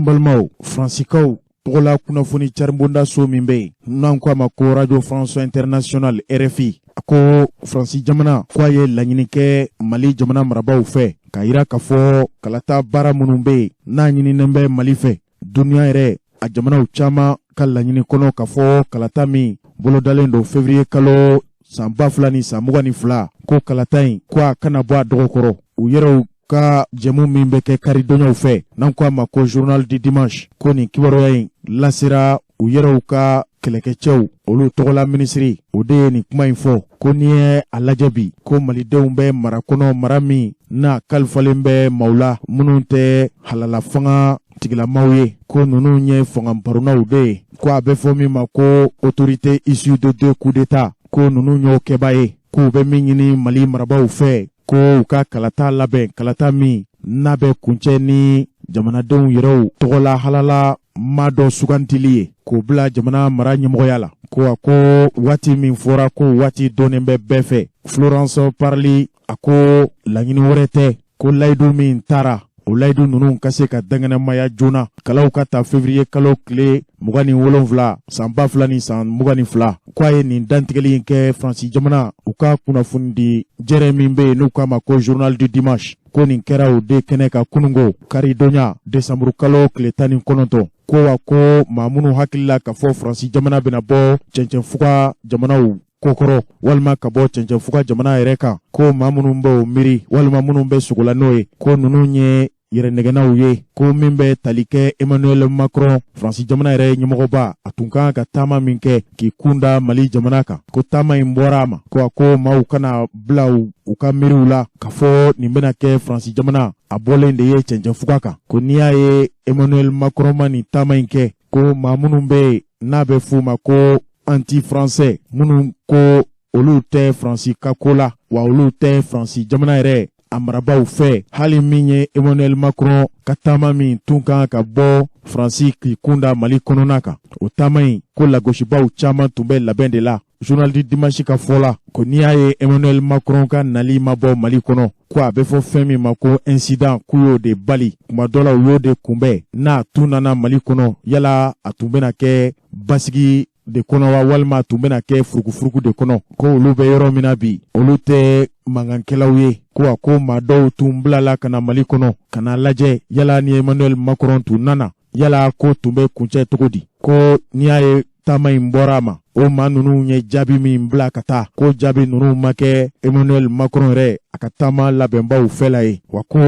Balmao, Francisco, Tola Kunafoni Charbonda So Mimbe, Nankwa ko Radio France International RFI, Ako Francis Jamana, Kwaye Lanyinike, Mali Jamana Marabau Fe, Kaira Kafo, Kalata Bara Munumbe, Nanyini Nembe Malife, Dunia Ere, a Jamana Uchama, Kalanyini Kono Kafo, Kalatami, Bolodalendo, Février Kalo, Samba Flani, Samugani Fla, Ko Kalatain, Kwa Kanabwa Drokoro, Uyero ka jemu mimbe ke karidonya fe nankwa mako journal du dimanche koni kibaro yayin lasira uyero ka kelekechew olu togola ministry ode ni kuma info koni alajabi ko malideumbe marakono marami na kalfalembe maula mununte halala fanga tigila mauye ko nunu nye fanga mparuna ude ko abefomi mako autorité issue de 2 coups d'état ko nunu nyo kebaye ko be mingini mali maraba fe ko uka kalata labe kalata mi nabe kunche ni jamanadenw yɛrɛw togola halala mado sugantili ko bila jamana mara ɲɛmɔgɔya ko a ko waati min fɔra ko waati donnen bɛ bɛɛ fɛ Florence Parly a ko laɲini wɛrɛ tɛ ko layidu min taara o layidu ninnu ka se ka dangɛnɛmaya joona kalaw ka ta février kalo tile 27 san 2022 ko a ye nin dantigɛli in kɛ Faransi jamana u ka kunnafoni di jɛrɛ min bɛ yen n'u k'a ma ko journal du dimanche ko nin kɛra o de kɛnɛ ka kunungo karidonya desanburu kalo tile 19 ko wa ko maa minnu hakilila ka fɔ Faransi jamana bɛna bɔ cɛncɛnfuga jamanaw kokoro walima ka bɔ cɛncɛnfuga jamana yɛrɛ kan ko maa minnu bɛ o miiri walima minnu bɛ sogola n'o ye ko ninnu ye yɛrɛnɛgɛnaw ye ko min bɛ tali kɛ Emmanuel Macron Faransi jamana yɛrɛ ɲɛmɔgɔba a tun kan ka taama min kɛ k'i kunda Mali jamana kan ko taama in bɔra a ma ko a ko maaw kana bila u ka miiriw la ka fɔ nin bɛna kɛ Faransi jamana a bɔlen de ye cɛncɛnfuga kan ko n'i y'a ye Emmanuel Macron ma nin taama in kɛ ko maa minnu bɛ n'a bɛ f'u ma ko anti-français minnu ko olu tɛ Faransi ka ko la wa olu tɛ Faransi jamana yɛrɛ a marabaw fɛ hali min ye Emmanuel Macron ka taama min tun kan ka bɔ Faransi k'i kunda Mali kɔnɔna kan o taama in ko lagosibaw caman tun bɛ labɛn de la journal du dimanche ka fɔ la ko n'i y'a ye Emmanuel Macron ka nali ma bɔ Mali kɔnɔ ko a bɛ fɔ fɛn min ma ko incident k'u y'o de bali kuma dɔ la u y'o de kunbɛn n'a tun nana Mali kɔnɔ yala a tun bɛna kɛ basigi de kɔnɔ wa walima tun bɛna kɛ furugufurugu de kɔnɔ ko olu bɛ yɔrɔ min na bi olu tɛ mangankɛlaw ye ko a ko maa dɔw tun bilala ka na Mali kɔnɔ ka na lajɛ yala ni Emmanuel Macron tun nana yala ko tun bɛ kuncɛ cogo di ko n'i y'a ye taama in bɔra a ma o maa ninnu ye jaabi min bila ka taa ko jaabi ninnu ma kɛ Emmanuel Macron yɛrɛ a ka taama labɛnbaw fɛla ye wa ko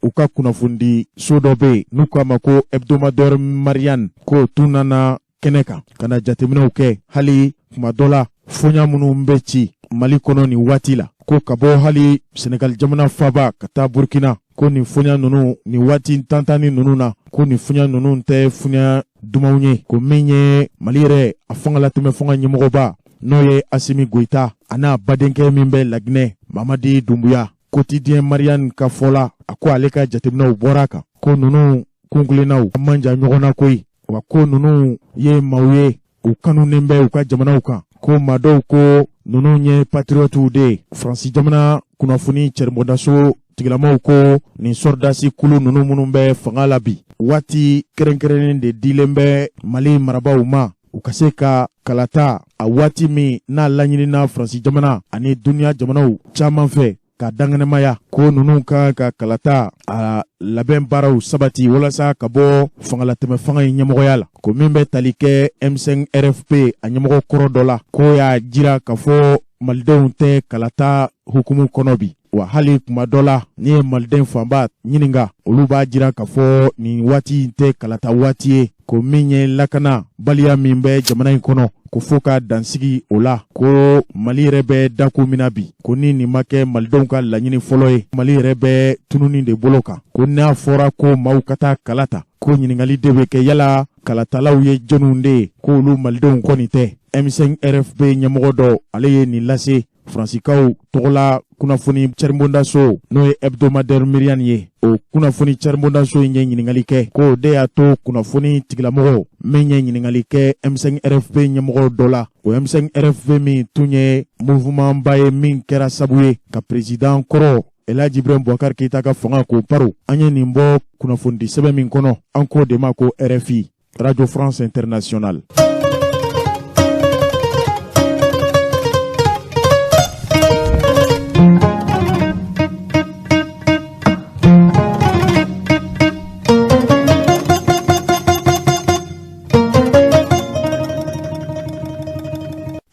u ka kunnafoni so dɔ bɛ yen n'u k'a ma ko hebdomadaire Marianne ko tun nana kɛnɛ kan ka na jateminɛw kɛ hali kuma dɔ la foɲa minnu bɛ ci Mali kɔnɔ nin waati la ko ka bɔ hali Senegal jamana faba ka taa Burkina ko nin foɲa ninnu nin waati tantani ninnu na ko nin foɲa ninnu tɛ foɲa dumanw ye ko min ye Mali yɛrɛ a fangalatɛmɛ fanga ɲɛmɔgɔba n'o ye Assimi Goïta a n'a badenkɛ min bɛ Laginɛ Mamadi Doumbouya quotidien Marianne ka fɔ la a ko ale ka jateminɛw bɔra a kan ko ninnu kunkilennaw a man jan ɲɔgɔn na koyi wa ko ninnu ye maaw ye u kanunen bɛ u ka jamanaw kan ko maa dɔw ko ninnu ye patriotiw de ye Faransi jamana kunnafoni cɛribɔdaso tigilamaw ko nin sɔrdasi kulu ninnu minnu bɛ fanga la bi waati kɛrɛnkɛrɛnnen de dilen bɛ Mali marabaw ma u ka se ka kalata a waati min n'a laɲinina Faransi jamana ani duniya jamanaw caman fɛ ka danganamaya ko ninnu kan ka kalata a labɛn baaraw sabati walasa ka bɔ fangalatɛmɛ fanga in ɲɛmɔgɔya la ko min bɛ tali kɛ M5 RFP a ɲɛmɔgɔ kɔrɔ dɔ la ko y'a jira ka fɔ malidenw tɛ kalata hukumu kɔnɔ bi wa hali kuma dɔ la ni ye maliden fanba ɲininka olu b'a jira ka fɔ nin waati in tɛ kalata waati ye ko min ye lakana baliya min bɛ jamana in kɔnɔ ko fo ka dansigi o la ko Mali yɛrɛ bɛ dako min na bi ko ni nin ma kɛ malidenw ka laɲini fɔlɔ ye Mali yɛrɛ bɛ tununi de bolo kan ko n'a fɔra ko maaw ka taa kalata ko ɲininkali de bɛ kɛ yala kalatalaw ye jɔnniw de ye ko olu malidenw kɔni tɛ M5 RFP ɲɛmɔgɔ dɔ ale ye nin lase Fransikaw tɔgɔla kunnafoni cɛribɔdaso n'o ye hebdomadaire Marianne ye o kunnafoni cɛribɔdaso in ye ɲininkali kɛ ko de y'a to kunnafoni tigilamɔgɔ min ye ɲininkali kɛ M5 RFP ɲɛmɔgɔ dɔ la o M5 RFP min tun ye mouvement ba ye min kɛra sabu ye ka président kɔrɔ Elaji Ibrahim Boubacar Keita ka fanga ko paro an ye nin bɔ kunnafoni sɛbɛn min kɔnɔ an k'o de ma ko RFI Radio France Internationale.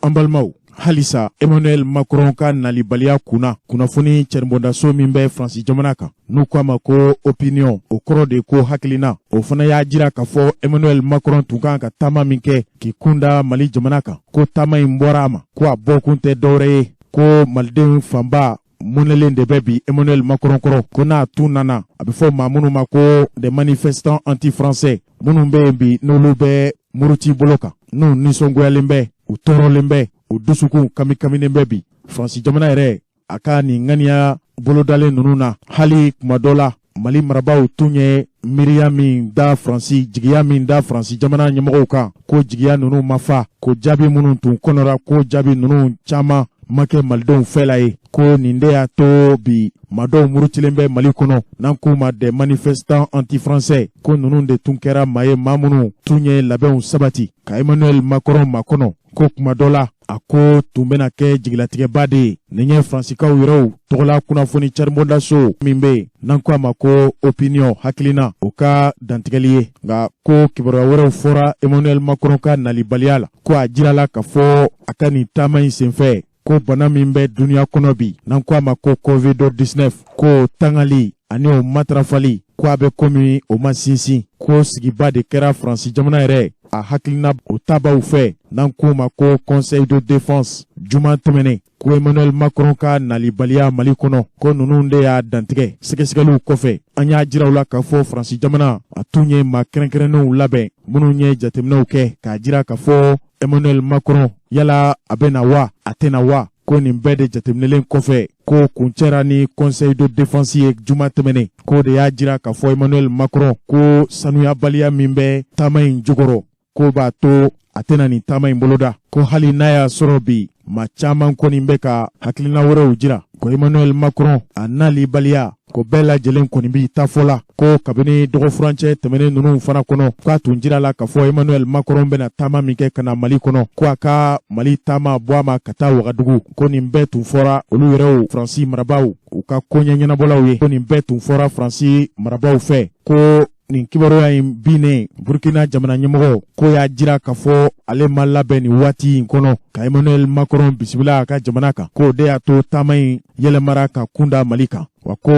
An balimaw halisa Emmanuel Macron ka nalibaliya kunnafoni cɛribondaso min bɛ Faransi jamana kan n'u ko a ma ko opinion o kɔrɔ de ko hakilina o fana y'a jira k'a fɔ Emmanuel Macron tun kan ka taama min kɛ k'i kunda Mali jamana kan ko taama in bɔra a ma ko a bɔkun tɛ dɔwɛrɛ ye ko malidenw fanba munelen de bɛ bi Emmanuel Macron kɔrɔ ko n'a tun nana a bɛ fɔ maa minnu ma ko des manifestants anti-français minnu bɛ yen bi n'olu bɛ muruti bolo kan n'u nisɔngoyalen bɛ u tɔɔrɔlen bɛ u dusukun kamikaminen bɛ bi Faransi jamana yɛrɛ a ka nin ŋaniya bolodalen ninnu na hali kuma dɔ la Mali marabaaw tun ye miiriya min da Faransi jigiya min da Faransi jamana ɲɛmɔgɔw kan ko jigiya ninnu ma fa ko jaabi minnu tun kɔnɔra ko jaabi ninnu caman ma kɛ malidenw fɛla ye ko nin de y'a to bi maadɔw murutilen bɛ Mali kɔnɔ n'an k'u ma des manifestants anti-français ko ninnu de tun kɛra maa ye maa minnu tun ye labɛnw sabati ka Emmanuel Macron makɔnɔ ko kuma dɔ la a ko tun bɛna kɛ jigilatigɛba de ye nin ye Faransikaw yɛrɛw tɔgɔla kunnafoni cɛribondaso min bɛ yen n'an ko a ma ko opinion hakilina o ka dantigɛli ye nka ko kibaruya wɛrɛw fɔra Emmanuel Macron ka nalibaliya la ko a jirala k'a fɔ a ka nin taama in senfɛ ko bana min bɛ duniya kɔnɔ bi n'an ko a ma ko COVID-19 ko tangali ani o matarafali ko a bɛ komi o ma sinsin ko sigiba de kɛra Faransi jamana yɛrɛ a hakilina o tabaw fɛ n'an k'o ma ko Conseil de défense juma tɛmɛnen ko Emmanuel Macron ka nalibaliya Mali kɔnɔ ko ninnu de y'a dantigɛ sɛgɛsɛgɛliw kɔfɛ an y'a jiraw la k'a fɔ Faransi jamana a tun ye maa kɛrɛnkɛrɛnnenw labɛn minnu ye jateminɛw kɛ k'a jira k'a fɔ Emmanuel Macron yala a bɛ na wa a tɛ na wa ko nin bɛɛ de jateminɛlen kɔfɛ ko kuncɛra ni Conseil de défense ye juma tɛmɛnen ko de y'a jira k'a fɔ Emmanuel Macron ko sanuyabaliya min bɛ taama in jukɔrɔ ko b'a to a tɛna nin taama in boloda ko hali n'a y'a sɔrɔ bi maa caman kɔni bɛ ka hakilina wɛrɛw jira ko Emmanuel Macron a nalibaliya ko bɛɛ lajɛlen kɔni b'i ta fɔ la ko kabini dɔgɔfurancɛ tɛmɛnen ninnu fana kɔnɔ k'a tun jira la k'a fɔ Emmanuel Macron bɛna taama min kɛ ka na Mali kɔnɔ ko a ka Mali taama bɔ a ma ka taa Wagadugu ko nin bɛɛ tun fɔra olu yɛrɛw Faransi marabaaw u ka koɲɛ ɲɛnabɔlaw ye ko nin bɛɛ tun fɔra Faransi marabaaw fɛ ko nin kibaruya in binnen Burkina jamana ɲɛmɔgɔ ko y'a jira k'a fɔ ale ma labɛn nin waati in kɔnɔ ka Emmanuel Macron bisimila a ka jamana kan ko de y'a to taama in yɛlɛmara ka kunda Mali kan wa ko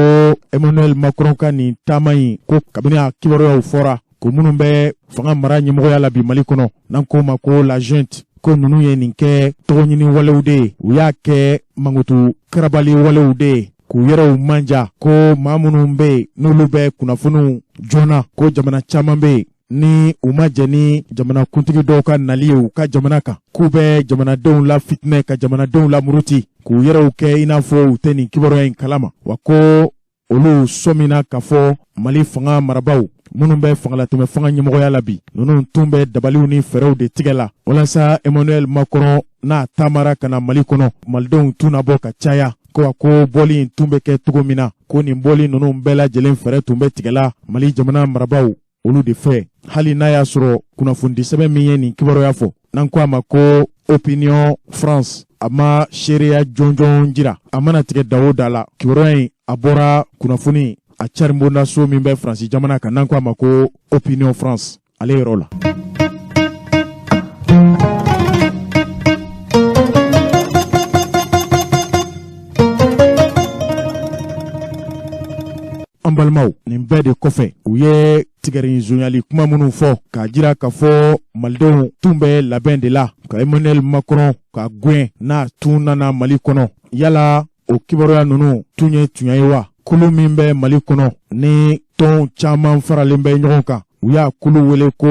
Emmanuel Macron ka nin taama in ko kabini a kibaruyaw fɔra ko minnu bɛ fanga mara ɲɛmɔgɔya la bi Mali kɔnɔ n'an k'o ma ko la junte ko ninnu ye nin kɛ tɔgɔɲini walew de ye u y'a kɛ mankutu karabali walew de ye k'u yɛrɛw manja ko maa minnu bɛ yen n'olu bɛ kunnafoniw joona ko jamana caman bɛ yen ni u ma jɛ ni jamanakuntigi dɔw ka nali ye u ka jamana kan k'u bɛ jamanadenw la fitinɛ ka jamanadenw la muruti k'u yɛrɛw kɛ i n'a fɔ u tɛ nin kibaruya in kalama wa ko olu sɔmina k'a fɔ Mali fanga marabaaw minnu bɛ fangalatɛmɛ fanga ɲɛmɔgɔya la bi ninnu tun bɛ dabaliw ni fɛɛrɛw de tigɛ la walasa Emmanuel Macron n'a taamara ka na Mali kɔnɔ malidenw tun na bɔ ka caya ko bɔli in tun bɛ kɛ cogo min na ko nin bɔli ninnu bɛɛ lajɛlen fɛɛrɛ tun bɛ tigɛla Mali jamana marabaaw olu de fɛ hali n'a y'a sɔrɔ kunnafoni sɛbɛn min ye nin kibaruya fɔ n'an ko a ma ko opinion France a ma seereya jɔnjɔn jira a mana tigɛ da o da la kibaruya in a bɔra kunnafoni a cɛribondaso min bɛ Faransi jamana kan n'an ko a ma ko opinion France ale yɔrɔ la. An balimaw nin bɛɛ de kɔfɛ u ye tigɛrinzonyali kuma minnu fɔ k'a jira k'a fɔ malidenw tun bɛ labɛn de la ka Emmanuel Macron ka gɛn n'a tun nana Mali kɔnɔ yala o kibaruya ninnu tun ye tiɲɛ ye wa kulu min bɛ Mali kɔnɔ ni tɔnw caman faralen bɛ ɲɔgɔn kan u y'a kulu wele ko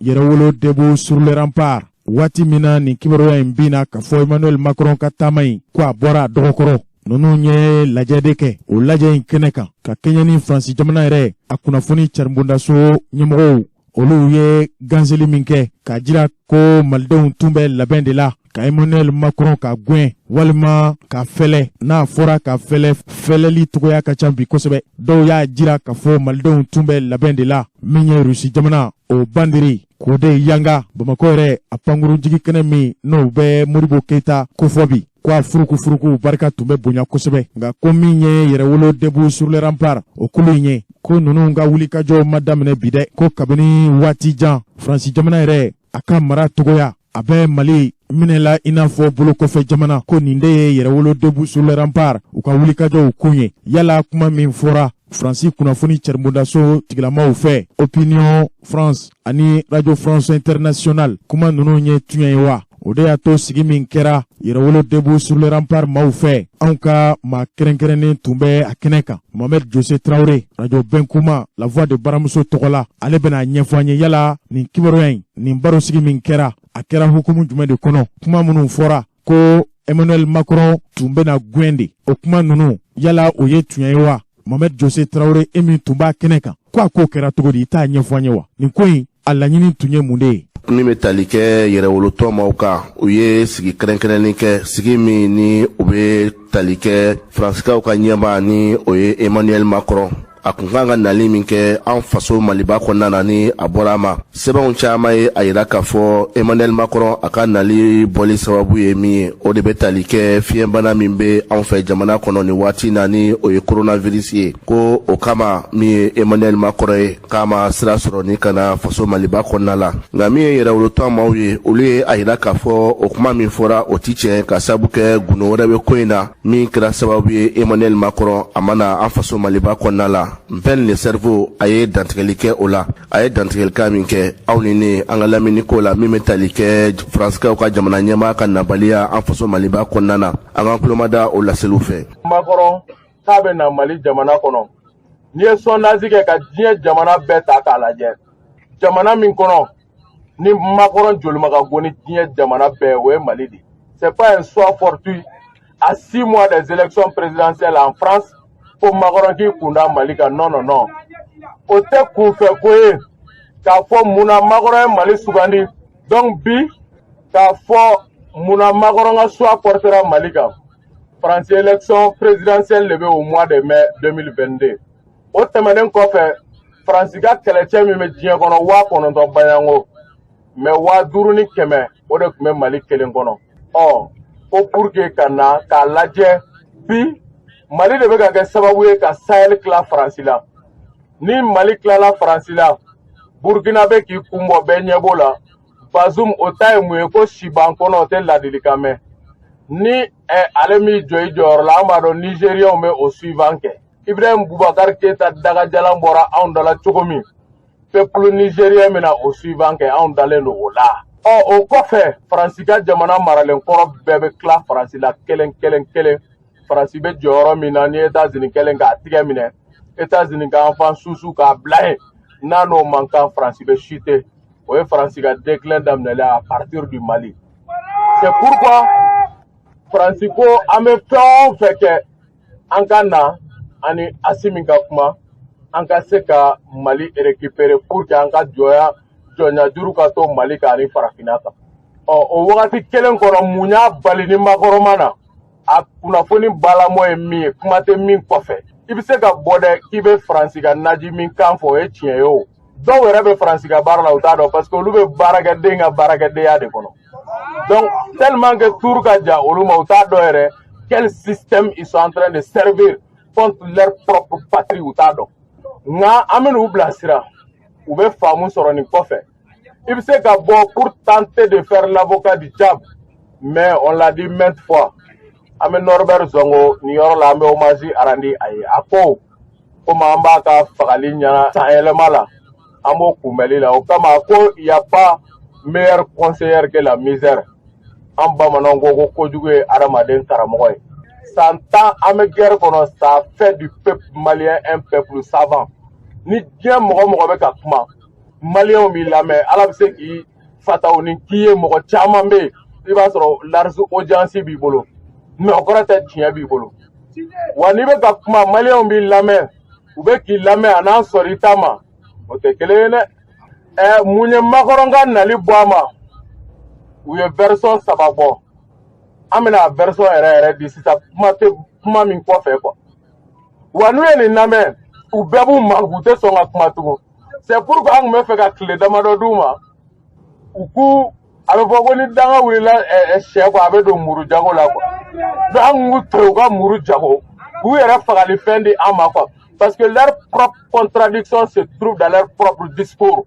yɛrɛwolo debout sur le rempart waati min na nin kibaruya in binna k'a fɔ Emmanuel Macron ka taama in ko a bɔra a dɔgɔkɔrɔ ninnu ye lajɛ de kɛ o lajɛ in kɛnɛ kan ka kɛɲɛ ni Faransi jamana yɛrɛ a kunnafoni cɛribondaso ɲɛmɔgɔw olu ye ganzeli min kɛ k'a jira ko malidenw tun bɛ labɛn de la ka Emmanuel Macron ka gwen walima ka fɛlɛ n'a fɔra ka fɛlɛli togoya ka ca bi kosɛbɛ dɔw y'a jira ka fɔ malidenw tun bɛ labɛn de la min ye Rusi jamana o bandiri k'o de yanga Bamako yɛrɛ a pankuru jigi kɛnɛ min n'o bɛ Modibo Keita kofɔ bi ko a furuku barika tun bɛ bonya kosɛbɛ nka ko min ye yɛrɛwolo debout sur les remparts o kulu in ye ko ninnu ka wulikajɔ ma daminɛ bi dɛ ko kabini waati jan Faransi jamana yɛrɛ a ka mara togoya a bɛ Mali minɛla i n'a fɔ bolo kɔfɛ jamana ko nin de ye yɛrɛwolo debout sur les remparts u ka wulikajɔw kun ye yala kuma min fɔra Faransi kunnafoni cɛribondaso tigilamaw fɛ Opinion France ani Radio France Internationale kuma ninnu ye tiɲɛ ye wa o de y'a to sigi min kɛra yɛrɛwolo debout sur les remparts maaw fɛ anw ka maa kɛrɛnkɛrɛnnen tun bɛ a kɛnɛ kan Mohamed Jose Traoré Radio Benkouma la voix de baramuso tɔgɔ la ale bɛna ɲɛfɔ an ye yala nin kibaruya in nin baro sigi min kɛra a kɛra hukumu jumɛn de kɔnɔ kuma minnu fɔra ko Emmanuel Macron tun bɛna gɛn de o kuma ninnu yala o ye tiɲɛ ye wa Mohamed Jose Traoré e min tun b'a kɛnɛ kan ko a ko kɛra cogo di i t'a ɲɛfɔ an ye wa nin ko in a laɲini tun ye mun de ye min bɛ tali kɛ yɛrɛwolotɔmaw kan u ye sigi kɛrɛnkɛrɛnni kɛ sigi min ni u bɛ tali kɛ Faransikaw ka ɲɛmaa ni o ye Emmanuel Macron a kun kan ka nali min kɛ an faso Maliba kɔnɔna na ni a bɔra a ma sɛbɛnw caman ye a yira k'a fɔ Emmanuel Macron a ka nali bɔli sababu ye min ye o de bɛ tali kɛ fiɲɛbana min bɛ anw fɛ jamana kɔnɔ ni waati na ni o ye coronavirus ye ko o kama min ye Emmanuel Macron ye k'a ma sira sɔrɔ ni ka na faso Maliba kɔnɔna la nka min ye yɛrɛwolotɔmaw ye olu ye a yira k'a fɔ o kuma min fɔra o ti tiɲɛ ka sababu kɛ gundo wɛrɛ bɛ ko in na min kɛra sababu ye Emmanuel Macron a mana an faso Maliba kɔnɔna la Mpɛn le cerveau a ye dantigɛli kɛ o la a ye dantigɛlikan min kɛ aw ni ne an ka lamini ko la min bɛ tali kɛ Faransikaw ka jamana ɲɛmaa ka nabaliya an faso Maliba kɔnɔna na an ka kulomada o laseliw fɛ Macron k'a bɛ na Mali jamana kɔnɔ n'i ye sondage kɛ ka diɲɛ jamana bɛɛ ta k'a lajɛ jamana min kɔnɔ ni Macron jolima ka go ni diɲɛ jamana bɛɛ o ye Mali de c'est pas un choix fortuit à 6 mois des élections présidentielles en France ko Macron k'i kunda Mali kan non o tɛ kunfɛ ko ye k'a fɔ munna Macron ye Mali sugandi donc bi k'a fɔ munna Macron ka choix portera Mali kan France élection présidentielle le bɛ au mois de mai 2022 o tɛmɛnen kɔfɛ France ka kɛlɛcɛ min bɛ diɲɛ kɔnɔ 9,000 baɲango mais 5,100 o de tun bɛ Mali kelen kɔnɔ ko pour que ka na k'a lajɛ bi Mali de bɛ ka kɛ sababu ye ka Sahel tila Faransi la ni Mali tilala Faransi la Burkina bɛ k'i kunbɔ bɛɛ ɲɛbɔ la Bazoum o ta ye mun ye ko siban kɔnɔ o tɛ ladilikan mɛn ni ale min jɔ i jɔyɔrɔ la an b'a dɔn Nigériens bɛ o suivant kɛ Ibrahim Boubacar Keita dagajalan bɔra anw dala cogo min peuple nigérien bɛna o suivant kɛ anw dalen don o la o kɔfɛ Faransi ka jamana maralen kɔrɔ bɛɛ bɛ tila Faransi la kelen Faransi bɛ jɔyɔrɔ min na ni États-Unis kɛlen k'a tigɛ minɛ États-Unis ka enfant susu k'a bila yen n'a n'o man kan Faransi bɛ chuter o ye Faransi ka déclin daminɛlen à partir du Mali c'est pourquoi Faransi ko an bɛ fɛn o fɛn kɛ an ka na ani Assimi ka kuma an ka se ka Mali récupérer pour que an ka jɔnya juru ka to Mali kan ani farafinna kan o wagati kelen kɔnɔ mun y'a bali ni Macron ma na a kunnafoni balamɔ ye min ye kuma tɛ min kɔfɛ i bɛ se ka bɔ dɛ k'i bɛ Faransi ka naji min kan fɔ o ye tiɲɛ ye o dɔw yɛrɛ bɛ Faransi ka baara la u t'a dɔn parce que olu bɛ baarakɛden ka baarakɛdenya de kɔnɔ donc tellement que tour ka jan olu ma u t'a dɔn yɛrɛ quel système ils sont en train de servir contre leur propre patrie u t'a dɔn nka an bɛ n'u bilasira u bɛ faamu sɔrɔ nin kɔfɛ i bɛ se ka bɔ pour tenter de faire l'avocat du diable mais on l'a dit maintes fois an bɛ Norbert Zongo ni yɔrɔ la an bɛ hommage arandi a ye a ko komi an b'a ka fagali ɲɛna san yɛlɛma la an b'o kunbɛli la o kama ko y a pas meilleur conseiller que la misère an bamananw ko kojugu ye adamaden karamɔgɔ ye san 10 an bɛ guerre kɔnɔ ça fait du peuple malien un peuple savant ni diɲɛ mɔgɔ bɛ ka kuma maliyɛnw b'i lamɛn ala bɛ se k'i fata o ni k'i ye mɔgɔ caman bɛ yen i b'a sɔrɔ large audience b'i bolo mais o kɔrɔ tɛ tiɲɛ b'i bolo wa n'i bɛ ka kuma maliyɛnw b'i lamɛn u bɛ k'i lamɛn a n'an sɔrɔ i ta ma o tɛ kelen ye dɛ munye makoronga nali boama u ye version saba bɔ an bɛna version yɛrɛ di sisan kuma min kɔfɛ quoi wa n'u ye nin lamɛn u bɛɛ b'u manku u tɛ sɔn ka kuma tugun c'est pourquoi an tun bɛ fɛ ka tile damadɔ d'u ma u k'u a bɛ fɔ ko ni danga wulila sɛ kɔ a bɛ don muru jago la quoi donc an k'u to u ka muru jago k'u yɛrɛ fagali fɛn di an ma quoi parce que leur propre contradiction se trouve dans leur propre discours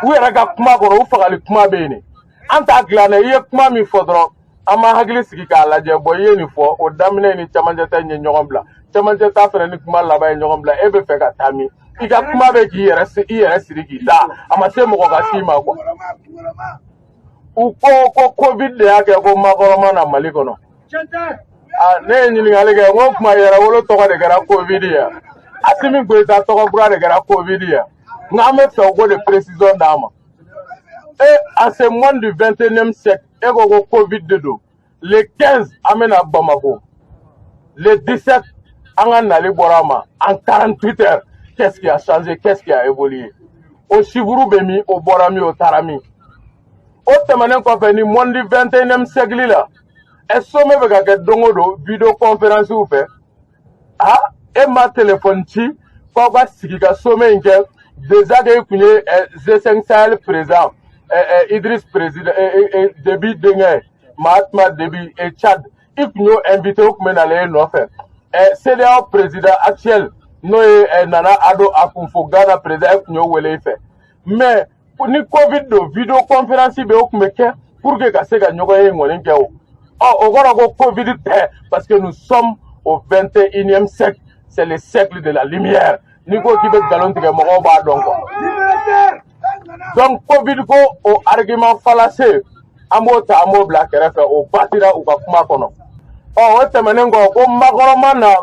u yɛrɛ ka kuma kɔrɔ u fagali kuma bɛ yen an t'a dilan dɛ i ye kuma min fɔ dɔrɔn an ma hakili sigi k'a lajɛ bɔn i ye nin fɔ o daminɛ ni cɛmancɛ ta ɲɛ ɲɔgɔn bila cɛmancɛ ta fɛnɛ ni kuma laban ye ɲɔgɔn bila e bɛ fɛ ka taa min i ka kuma bɛ k'i yɛrɛ siri k'i da a ma se mɔgɔ ka s'i ma quoi u ko covid de y'a kɛ ko makɔrɔma na mali kɔnɔ ne ye ɲininkali kɛ n ko kuma yɛrɛwolo tɔgɔ de kɛra covid ye Assimi Goïta tɔgɔ kura de kɛra covid ye nka an bɛ fɛ u ko de précision d'an ma en ce monde du 21e siècle et ko covid de do le 15 an bɛna Bamako le 17 an ka nali bɔra ma en 48 heures qu'est-ce qui a changé qu'est-ce qui a évolué o siburu bɛ min o bɔra min o taara min o tɛmɛnen kɔfɛ ni monde du 21e siècle la sommet bɛ ka kɛ don o don video conférence fɛ e ma téléphone ci k'aw ka sigi ka sommet in kɛ déjà que i tun ye G5 Sahel président Idriss président Déby denkɛ Mahatma Déby Tchad i tun y'o invité o tun bɛ nalen e nɔfɛ CEDEAO président actuel n'o ye Nana Addo Akufo Ghana président e tun y'o wele i fɛ mais ni covid do video conférence bɛ o tun bɛ kɛ pour que ka se ka ɲɔgɔn ye ŋɔni kɛ o kɔrɔ ko covid tɛ parce que nous sommes au 21e siècle c'est le siècle de la lumière ni ko k'i bɛ nkalon tigɛ mɔgɔw b'a dɔn quoi donc covid ko o argument fallacieux an b'o ta an b'o bila kɛrɛfɛ o batira u ka kuma kɔnɔ o tɛmɛnen kɔ ko makɔrɔma na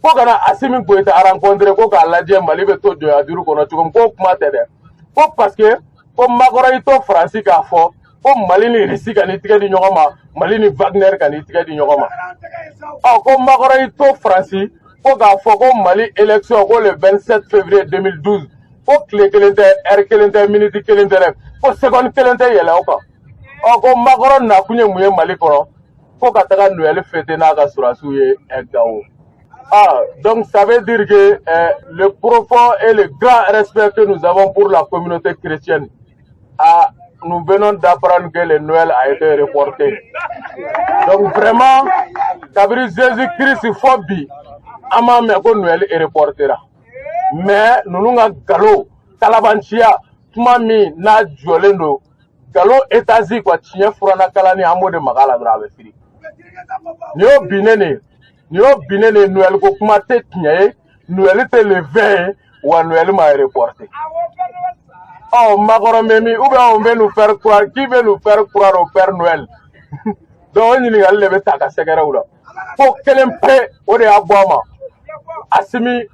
ko kana Assimi Goïta rencontré ko k'a lajɛ Mali bɛ to jɔnya duuru kɔnɔ cogo min k'o kuma tɛ dɛ ko parce que ko makɔrɔ i to Faransi k'a fɔ ko Mali ni Russie ka n'i tigɛ di ɲɔgɔn ma Mali ni Wagner ka n'i tigɛ di ɲɔgɔn ma ko makɔrɔ i to Faransi ko k'a fɔ ko Mali élection ko le 27 février 2012 ko tile kelen tɛ heure kelen tɛ minute kelen tɛ dɛ ko seconde kelen tɛ yɛlɛ o kan ko makɔrɔ nakun ye mun ye Mali kɔnɔ ko ka taga Noël fêter n'a ka surasiw ye Gao donc ça veut dire que le profond et le grand respect que nous avons pour la communauté chrétienne nous venons d'apprendre que le Noël a été reporté. Donc vraiment, kabiri Jésus-Christ faut bi, ama me ko Noël est reporté là. Mais nous nga galo, kalabanchia, tuma mi na jolendo, galo etazi kwa tiɲɛ furana kalani amo de magala grave firi. Nio binene Noël ko kuma te tiɲɛ, Noël te le 20 ou Noël m'a reporté. Makɔrɔ mɛmi ou bien on veut nous faire croire qui veut nous faire croire au Père Noël donc ɲininkali de bɛ ta ka sɛgɛrɛw la ko kelen pe o de y'a bɔ a ma Assimi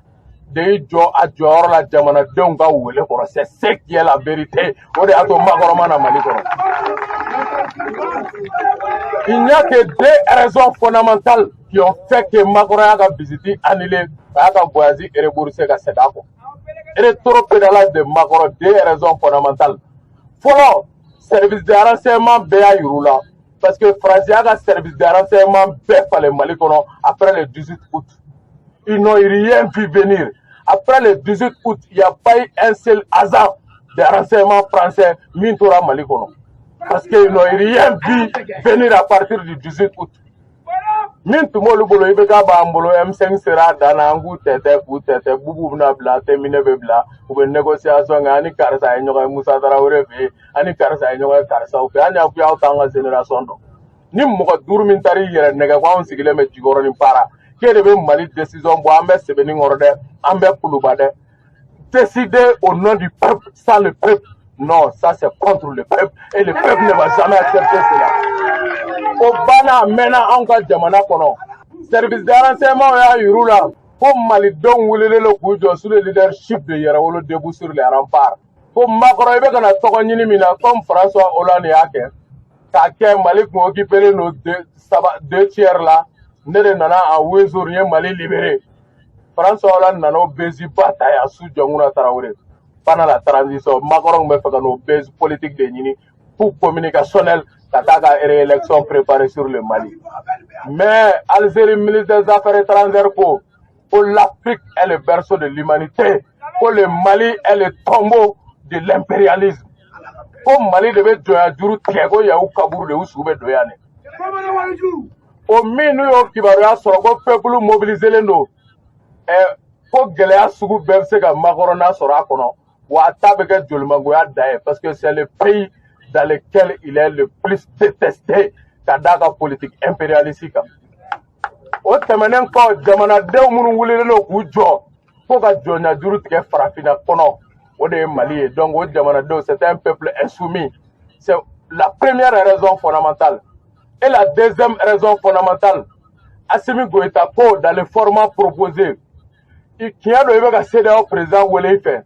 de y'i jɔ a jɔyɔrɔ la jamanadenw ka wele kɔrɔ c'est ce qui est la vérité o de y'a to makɔrɔma na Mali kɔnɔ il n'y a que deux raisons fondamentales qui ont fait que makɔrɔ y'a ka visite annulée a y'a ka voyage rebourser ka segin a kɔ rétropédalage de Makɔrɔ, deux raisons fondamentales. Follow, service de renseignement BA Yurula, parce que Francia a service de renseignement BA fallait Mali après le 18 août. Ils n'ont rien vu venir. Après le 18 août, il n'y a pas eu un seul hasard de renseignement français Mintora Mali parce qu'ils n'ont rien vu venir à partir du 18 août. Min tumolu bolo ibe ka ba mbolo M5 sera dana ngu tete ku tete bubu na bla terminer be bla ou be négociation ngani karsa ay nyoga Musa Traoré fe ani karsa ay nyoga karsa o fe ani afu ya tanga génération do ni mo duru min tari yere nega ko on sigile me jigoro ni para ke de be Mali décision bo ambe sebe ni ngorde ambe kuluba de décider au nom du peuple sans le peuple. Non, ça c'est contre le peuple et le peuple ne va jamais accepter cela. Au bana mena anka jamana kono. Service de renseignement ya yurula. Comme Mali don wulele le kujo sous le leadership de Yarawolo debout sur les remparts. Comme Makɔrɔ ibe kana togo nyini mina comme François Hollande yake. Ka ke Mali ko occuper nos deux tiers là. Ne de nana en wezo rien Mali libéré. François Hollande nana bezi bataya sous Jonguna Traoré. pendant la transition Macron me fait nos bases politiques de Nini pour communicationnel Kataga et réélection préparée sur le Mali. Mais Algérie, ministre des Affaires étrangères, pour l'Afrique est le berceau de l'humanité, pour le Mali est le tombeau de l'impérialisme. Pour Mali devait jouer du Tiago Yaou Kabour de Oussoube Doyane. Au milieu qui va sur le peuple mobiliser les noms. Pour que les Sougou Bemsega Macorona sera kono, ou à Tabega Djulmangoya Dae, parce que c'est le pays dans lequel il est le plus détesté Kadaga politique impérialiste. Au témoignage encore, Jamana Deumunu Wulelo Ujo, pour que Jonia Durutke Farafina Kono, au de Mali, donc au Jamana Deu, c'est un peuple insoumis. C'est la première raison fondamentale. Et la deuxième raison fondamentale, Assimi Goïta Ko, dans le format proposé, qui a le CDAO président Ouelefe,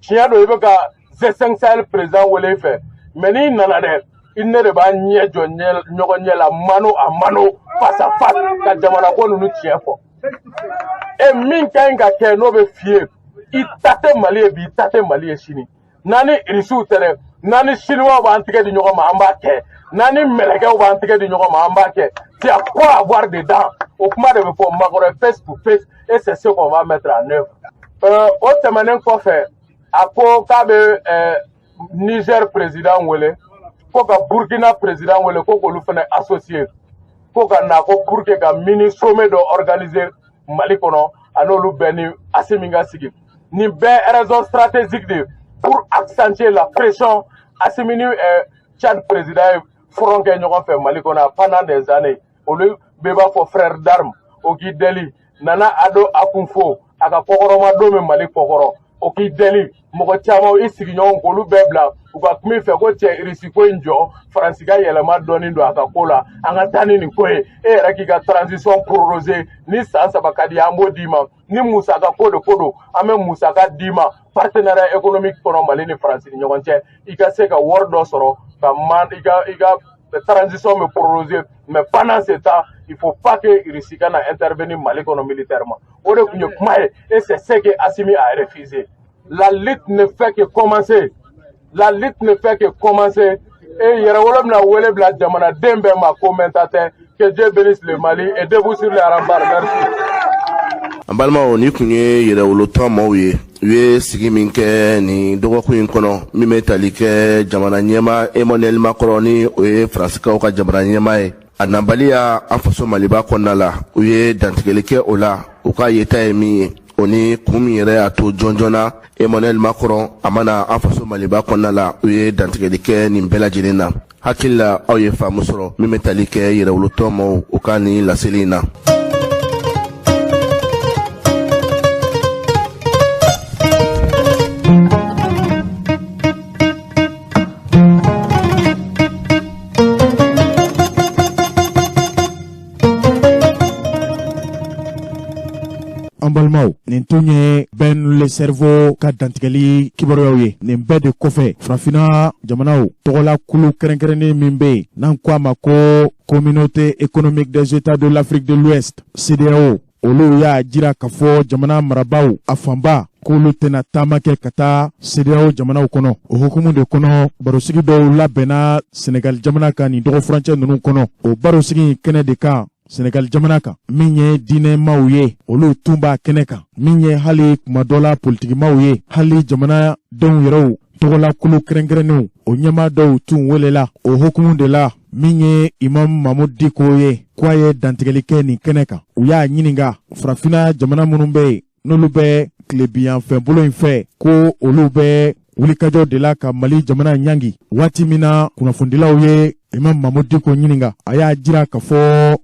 qui a le Z5 Sahel président Ouelefe, mais il n'en a il ne va pas la mano à mano, face à face, quand Jamanako nous tient fort. Et Minkainga Keno be fier, il tate Mali et bi tate Mali et Chini. Nani Irisu Tele, Nani Chinois va entrer du Nyoma Ambake, Nani Meleka va entrer du Nyoma Ambake. C'est à quoi avoir dedans, au point de me faire Magore face to face, et c'est ce qu'on va mettre en œuvre. Autre manière qu'on fait, à quoi Niger président Wele, pour que Burkina président Wele, pour que nous fassions associer, pour que nous pour que mini sommet d'organiser Mali kono, à nous beni Asiminga Sigi. Ni ben raison stratégique de pour accentuer la pression Asimini Tchad président Franck Nyoron fait Mali kono pendant des années. On lui béba pour frère d'armes, au Deli, Nana Ado Akunfo, Aka Pogoro Dome Mali Pogoro, au Deli, Mokotiamo Isignon, Kolu Bebla, ou Bakmi Fegotia, Irisiko Injo, Francica Yelama Donindo Akakola, Angatani Nikoe, et Rakika transition prorosée, ni Sansa Bakadi Ambo Dima, ni Moussaka Kodo, Ame Moussaka Dima, partenariat économique pour Malini France, Nyogantia, Ikaseka Wordo Soro, Iga transition me prorosée, mais pendant ce temps, il ne faut pas que Irisika intervienne Mali militairement. Et c'est ce que Assimi a refusé. La lutte ne fait que commencer. La lutte ne fait que commencer. Et Yerawolom na Welebla Djamana Dembe ma commentateur. Que Dieu bénisse le Mali et debout sur les rambards. Merci. Ambalma oni kunye Yerawolo Tomoye. Yue sigi minke ni dogo kuyin kono mime talike Jamana Nyema Emmanuel Macron ni oye Fransika oka Jamana Nyema e. Anambalia afaso Maliba konala uye dantigelike ola uka yeta emi oni kumi yere ato jonjona Emmanuel Macron amana afaso Maliba konala uye dantigelike ni mbela jinena hakila oye famusoro mime talike yere ulutomo uka ni laselina. Ambalmao, nintunye ben le cerveau ka dantigeli kibaroye, nimbe de kofe, frafina jamanao, togola kulu kerenkerene mimbe, nankwa mako Communauté économique des États de l'Afrique de l'Ouest, CEDEAO, olu ya jira kafo jamana marabao, afamba, kulu tena tamake kata CEDEAO jamana kono, hukumu de kono, barosigi do la bena Sénégal jamana kani dogo frontière nunu kono, o barosigi kene de ka Sénégal jamanaka minye dine mauye olu tumba keneka minye hali kumadola politique mauye hali jamana don yero togola kulu kerenkerenu o nyama do tun welela o hukumu de la minye imam Mahmoud Dikoye kwaye dantigelike ni keneka uya nyininga frafina jamana munumbe nolube klebian fembolo infe ko olube wulikajo de la ka Mali jamana nyangi wati mina kunafundila uye Imam Mahmoud Diko nyininga aya jira kafo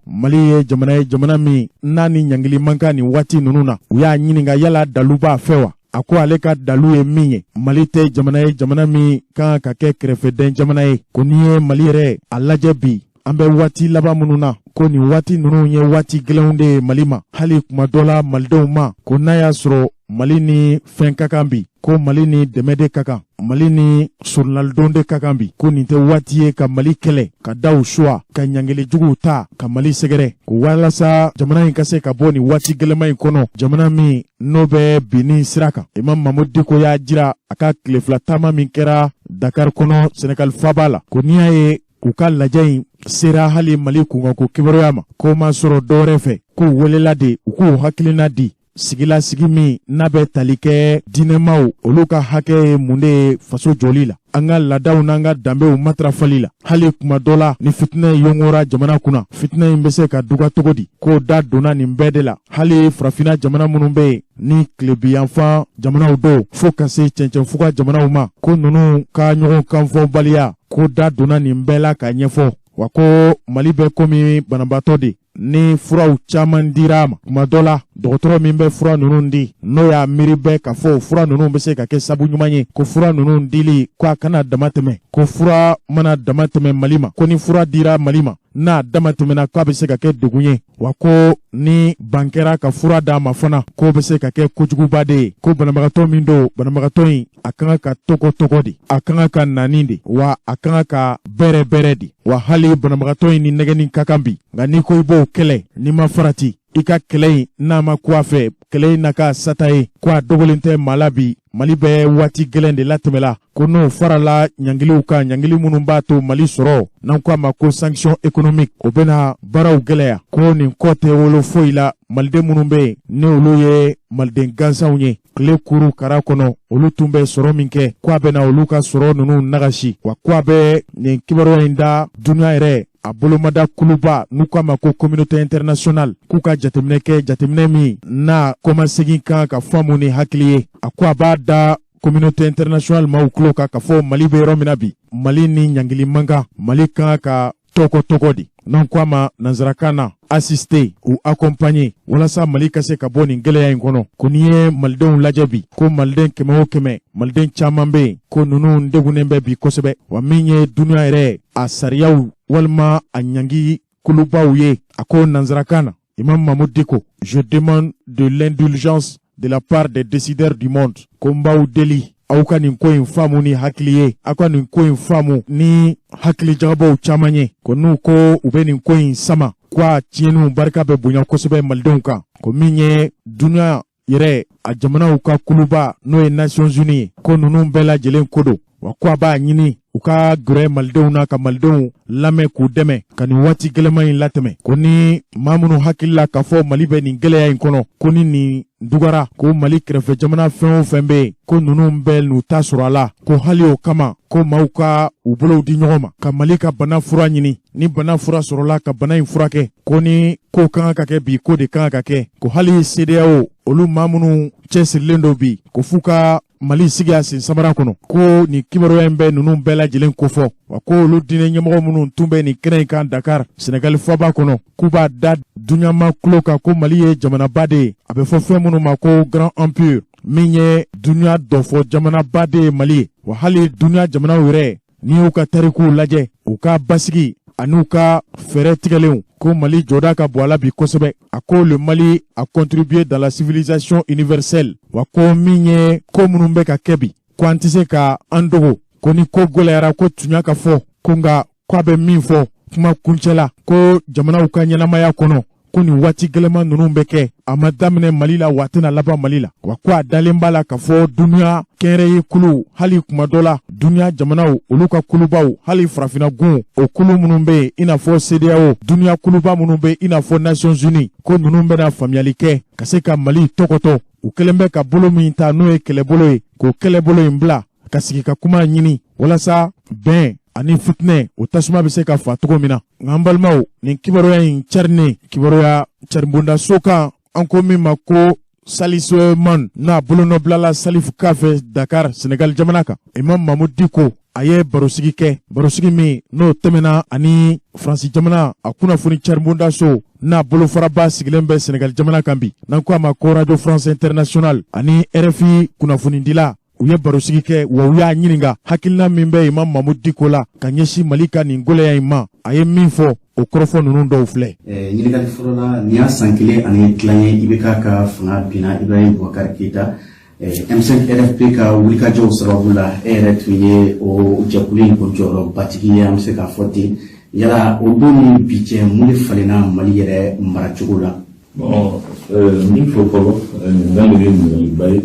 Mali jamana mi nani nyangili manka ni wati nununa uya nyininga yala daluba fewa ako aleka dalu ye minye Mali te jamana mi kan kake krefeden jamana ye koniye Mali re alaje bi ambe wati laba mununa koni wati nunu ye wati geleunde Malima hali kumadola maldo ma konaya soro Mali ni fɛn ka kan bi ko Mali ni dɛmɛ de ka kan Mali ni journal de ka kan bi ko nin tɛ waati ye ka Mali kɛlɛ ka daw suwa ka ɲangili juguw ta ka Mali sɛgɛrɛ ko walasa jamana in ka se ka bɔ ni waati gɛlɛma in kɔnɔ jamana min n'o bɛ binni sira kan Imam Mahmud Diko y'a jira a ka tile fila taama min kɛra Dakar kɔnɔ Senegal faaba la ko n'i y'a ye u ka lajɛ in sera hali Mali kunkanko kibaruya ma ko ma sɔrɔ dɔwɛrɛ fɛ k'u welela de u k'u hakilina di sigila sigi min n'a bɛ tali kɛ diinɛmaw olu ka hakɛ ye mun de ye faso jɔli la an ka laadaw n'an ka danbew matarafali la hali kuma dɔ la ni fitinɛ yɔngɔra jamana kunna fitinɛ in bɛ se ka duga cogo di k'o da donna nin bɛɛ de la hali farafinna jamana minnu bɛ yen ni tilebiyanfan jamanaw do fo ka se cɛncɛnfuga jamanaw ma ko ninnu ka ɲɔgɔn kanfɔbaliya k'o da donna nin bɛɛ la ka ɲɛfɔ wa ko Mali bɛ komi banabaatɔ de ni furaw caman dira ma kuma dɔ la dɔgɔtɔrɔ min bɛ fura ninnu di n'o y'a miiri bɛɛ ka fɔ fura ninnu bɛ se ka kɛ sabu ɲuman ye ko fura ninnu dili ko a kana dama tɛmɛ ko fura mana dama tɛmɛ Mali ma ko ni fura dira Mali ma n'a dama tɛmɛna k'a bɛ se ka kɛ degun ye wa ko ni ban kɛra ka fura d'a ma fana k'o bɛ se ka kɛ kojuguba de ye ko banabagatɔ min don banabagatɔ in a kan ka tɔgɔ de a kan ka nani de wa a kan ka bɛrɛ de wa hali banabagatɔ in ni nɛgɛni ka kan bi nka n'i ko i b'o kɛlɛ n'i ma farati i ka kɛlɛ in n'a ma ku a fɛ kɛlɛ in na ka sata ye ko a dogolen tɛ maa la bi Mali bɛ waati gɛlɛn de latɛmɛla ko n'o farala ɲangiliw kan ɲangili minnu b'a to Mali sɔrɔ n'an ko a ma ko sanction économique o bɛna baaraw gɛlɛya ko nin kɔ tɛ wolo foyi la maliden minnu bɛ yen ni olu ye maliden gansanw ye tile kuru kara kɔnɔ olu tun bɛ sɔrɔ min kɛ ko a bɛna olu ka sɔrɔ ninnu nagasi wa ko a bɛ nin kibaruya in da duniya yɛrɛ a bolomada kuluba n'u k'a ma ko communauté internationale k'u ka jateminɛ kɛ jateminɛ min n'a kɔmasegin kan ka faamu ni hakili ye a ko a b'a da communauté internationale maaw tulo kan ka fɔ Mali bɛ yɔrɔ min na bi Mali ni ɲangili man kan Mali kan ka tɔgɔ di n'an ko a ma nanzarakan na assister ou accompagner walasa Mali ka se ka bɔ nin gɛlɛya in kɔnɔ ko n'i ye malidenw lajɛ bi ko maliden kɛmɛ o kɛmɛ maliden caman bɛ yen ko ninnu degunnen bɛ bi kosɛbɛ wa min ye duniya yɛrɛ a sariyaw walima a ɲangi kulubaw ye a ko nanzarakan na Imam Mahmud Diko je demande de l'indulgence de la part des décideurs du monde ko n b'aw deli aw ka nin ko in faamu ni hakili ye aw ka nin ko in faamu ni hakili jagabaw caman ye ko n'u ko u bɛ nin ko in sama ko a tiɲɛniw barika bɛ bonya kosɛbɛ malidenw kan ko min ye duniya yɛrɛ a jamanaw ka kuluba n'o ye Nations Unies ye ko ninnu bɛɛ lajɛlen ko don wa ko a b'a ɲini u ka gɛrɛ malidenw na ka malidenw lamɛn k'u dɛmɛ ka nin waati gɛlɛma in latɛmɛ ko ni maa minnu hakili la k'a fɔ Mali bɛ nin gɛlɛya in kɔnɔ ko ni nin dugara ko Mali kɛrɛfɛ jamana fɛn o fɛn bɛ yen ko ninnu bɛɛ n'u ta sɔrɔ a la ko hali o kama ko maaw ka u bolow di ɲɔgɔn ma ka Mali ka bana fura ɲini ni bana fura sɔrɔla ka bana in furakɛ ko ni ko kan ka kɛ bi ko de kan ka kɛ ko hali CEDEAO olu maa minnu cɛsirilen do bi ko f'u ka Mali sigi a sen samara kɔnɔ ko nin kibaruya in bɛ ninnu bɛɛ lajɛlen kofɔ wa ko olu diinɛ ɲɛmɔgɔ minnu tun bɛ nin kɛnɛ in kan Dakar Senegal faaba kɔnɔ k'u b'a da duɲama kulo kan ko Mali ye jamanaba de ye a bɛ fɔ fɛn minnu ma ko Grand Empire min ye duniya dɔfɔ jamanaba de ye Mali ye wa hali duniya jamanaw yɛrɛ n'i y'u ka tarikuw lajɛ u ka basigi an'u ka fɛɛrɛ tigɛlenw ko Mali jɔda ka bɔ a la bi kosɛbɛ a ko le Mali a contribué dans la civilisation universelle wa ko min ye ko minnu bɛ ka kɛ bi ko an tɛ se ka an dogo ko ni ko gɛlɛyara ko tuɲa ka fɔ ko nka ko a bɛ min fɔ kuma kuncɛ la ko jamanaw ka ɲɛnamaya kɔnɔ ko nin waati gɛlɛma ninnu bɛ kɛ a ma daminɛ Mali la wa a tɛna laban Mali la wa ko a dalen b'a la ka fɔ duniya kɛnɛrɛye kulu hali kuma dɔ la duniya jamanaw olu ka kulubaw hali farafinna gun o kulu minnu bɛ yen i n'a fɔ CEDEAO duniya kuluba minnu bɛ yen i n'a fɔ Nations Unies ko ninnu bɛna faamuyali kɛ ka se ka Mali tɔgɔtɔ u kɛlen bɛ ka bolo min ta n'o ye kɛlɛbolo ye k'o kɛlɛbolo in bila ka sigi ka kuma ɲini walasa bɛn ani fitinɛ o tasuma bɛ se ka fa cogo min na nka an balimaw nin kibaruya in carinen kibaruya caribondaso kan an ko min ma ko Salisoman n'a bolonɔbilala Salifu k'a fɛ Dakar Senegal jamana kan Imam Mahmud Diko a ye barosigi kɛ barosigi min n'o tɛmɛna ani Faransi jamana a kunnafoni caribondaso n'a bolofaraba sigilen bɛ Senegal jamana kan bi n'an ko a ma ko Radio France Internationale ani RFI kunnafonidila u ye barosigi kɛ wa u y'a ɲininka hakilina min bɛ Imam Mahmud Diko la ka ɲɛsin Mali ka nin gɛlɛya in ma. A ye min fɔ o kɔrɔfɔ ninnu dɔw filɛ. Ɲininkali fɔlɔ la ni y'a san 1 ani tilaŋɛ IBK ka fanga binna Ibrahim Boubacar Keita M5 RFP ka wulikajɔw sababu la yɛrɛ tun ye o jɛkulu in ko jɔyɔrɔbatigi ye, an bɛ se k'a fɔ ten. Yala o don ni bi cɛ mun de falenna Mali yɛrɛ maracogo la? Min fɔ fɔlɔ nin ye ɲininkaliba ye.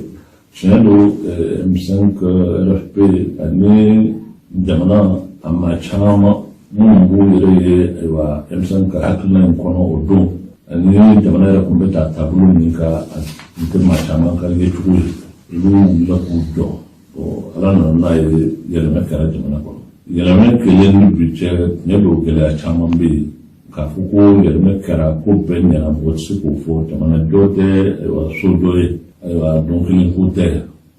Tiɲɛ don M5 RFP ani jamana a maa caman minnu b'u yɛrɛ ye ayiwa M5 ka hakilina in kɔnɔ o don ani jamana yɛrɛ tun bɛ taa taabolo min ka n tɛ maa caman ka ye cogo ye olu wulila k'u jɔ ala nana n'a ye yɛlɛma kɛra jamana kɔnɔ. Yɛlɛma kelen ni bi cɛ tiɲɛ don gɛlɛya caman bɛ yen k'a fɔ ko yɛlɛma kɛra ko bɛɛ ɲɛna mɔgɔ tɛ se k'o fɔ jamana dɔ tɛ ayiwa so dɔ ye ayiwa dɔn kelen ko tɛ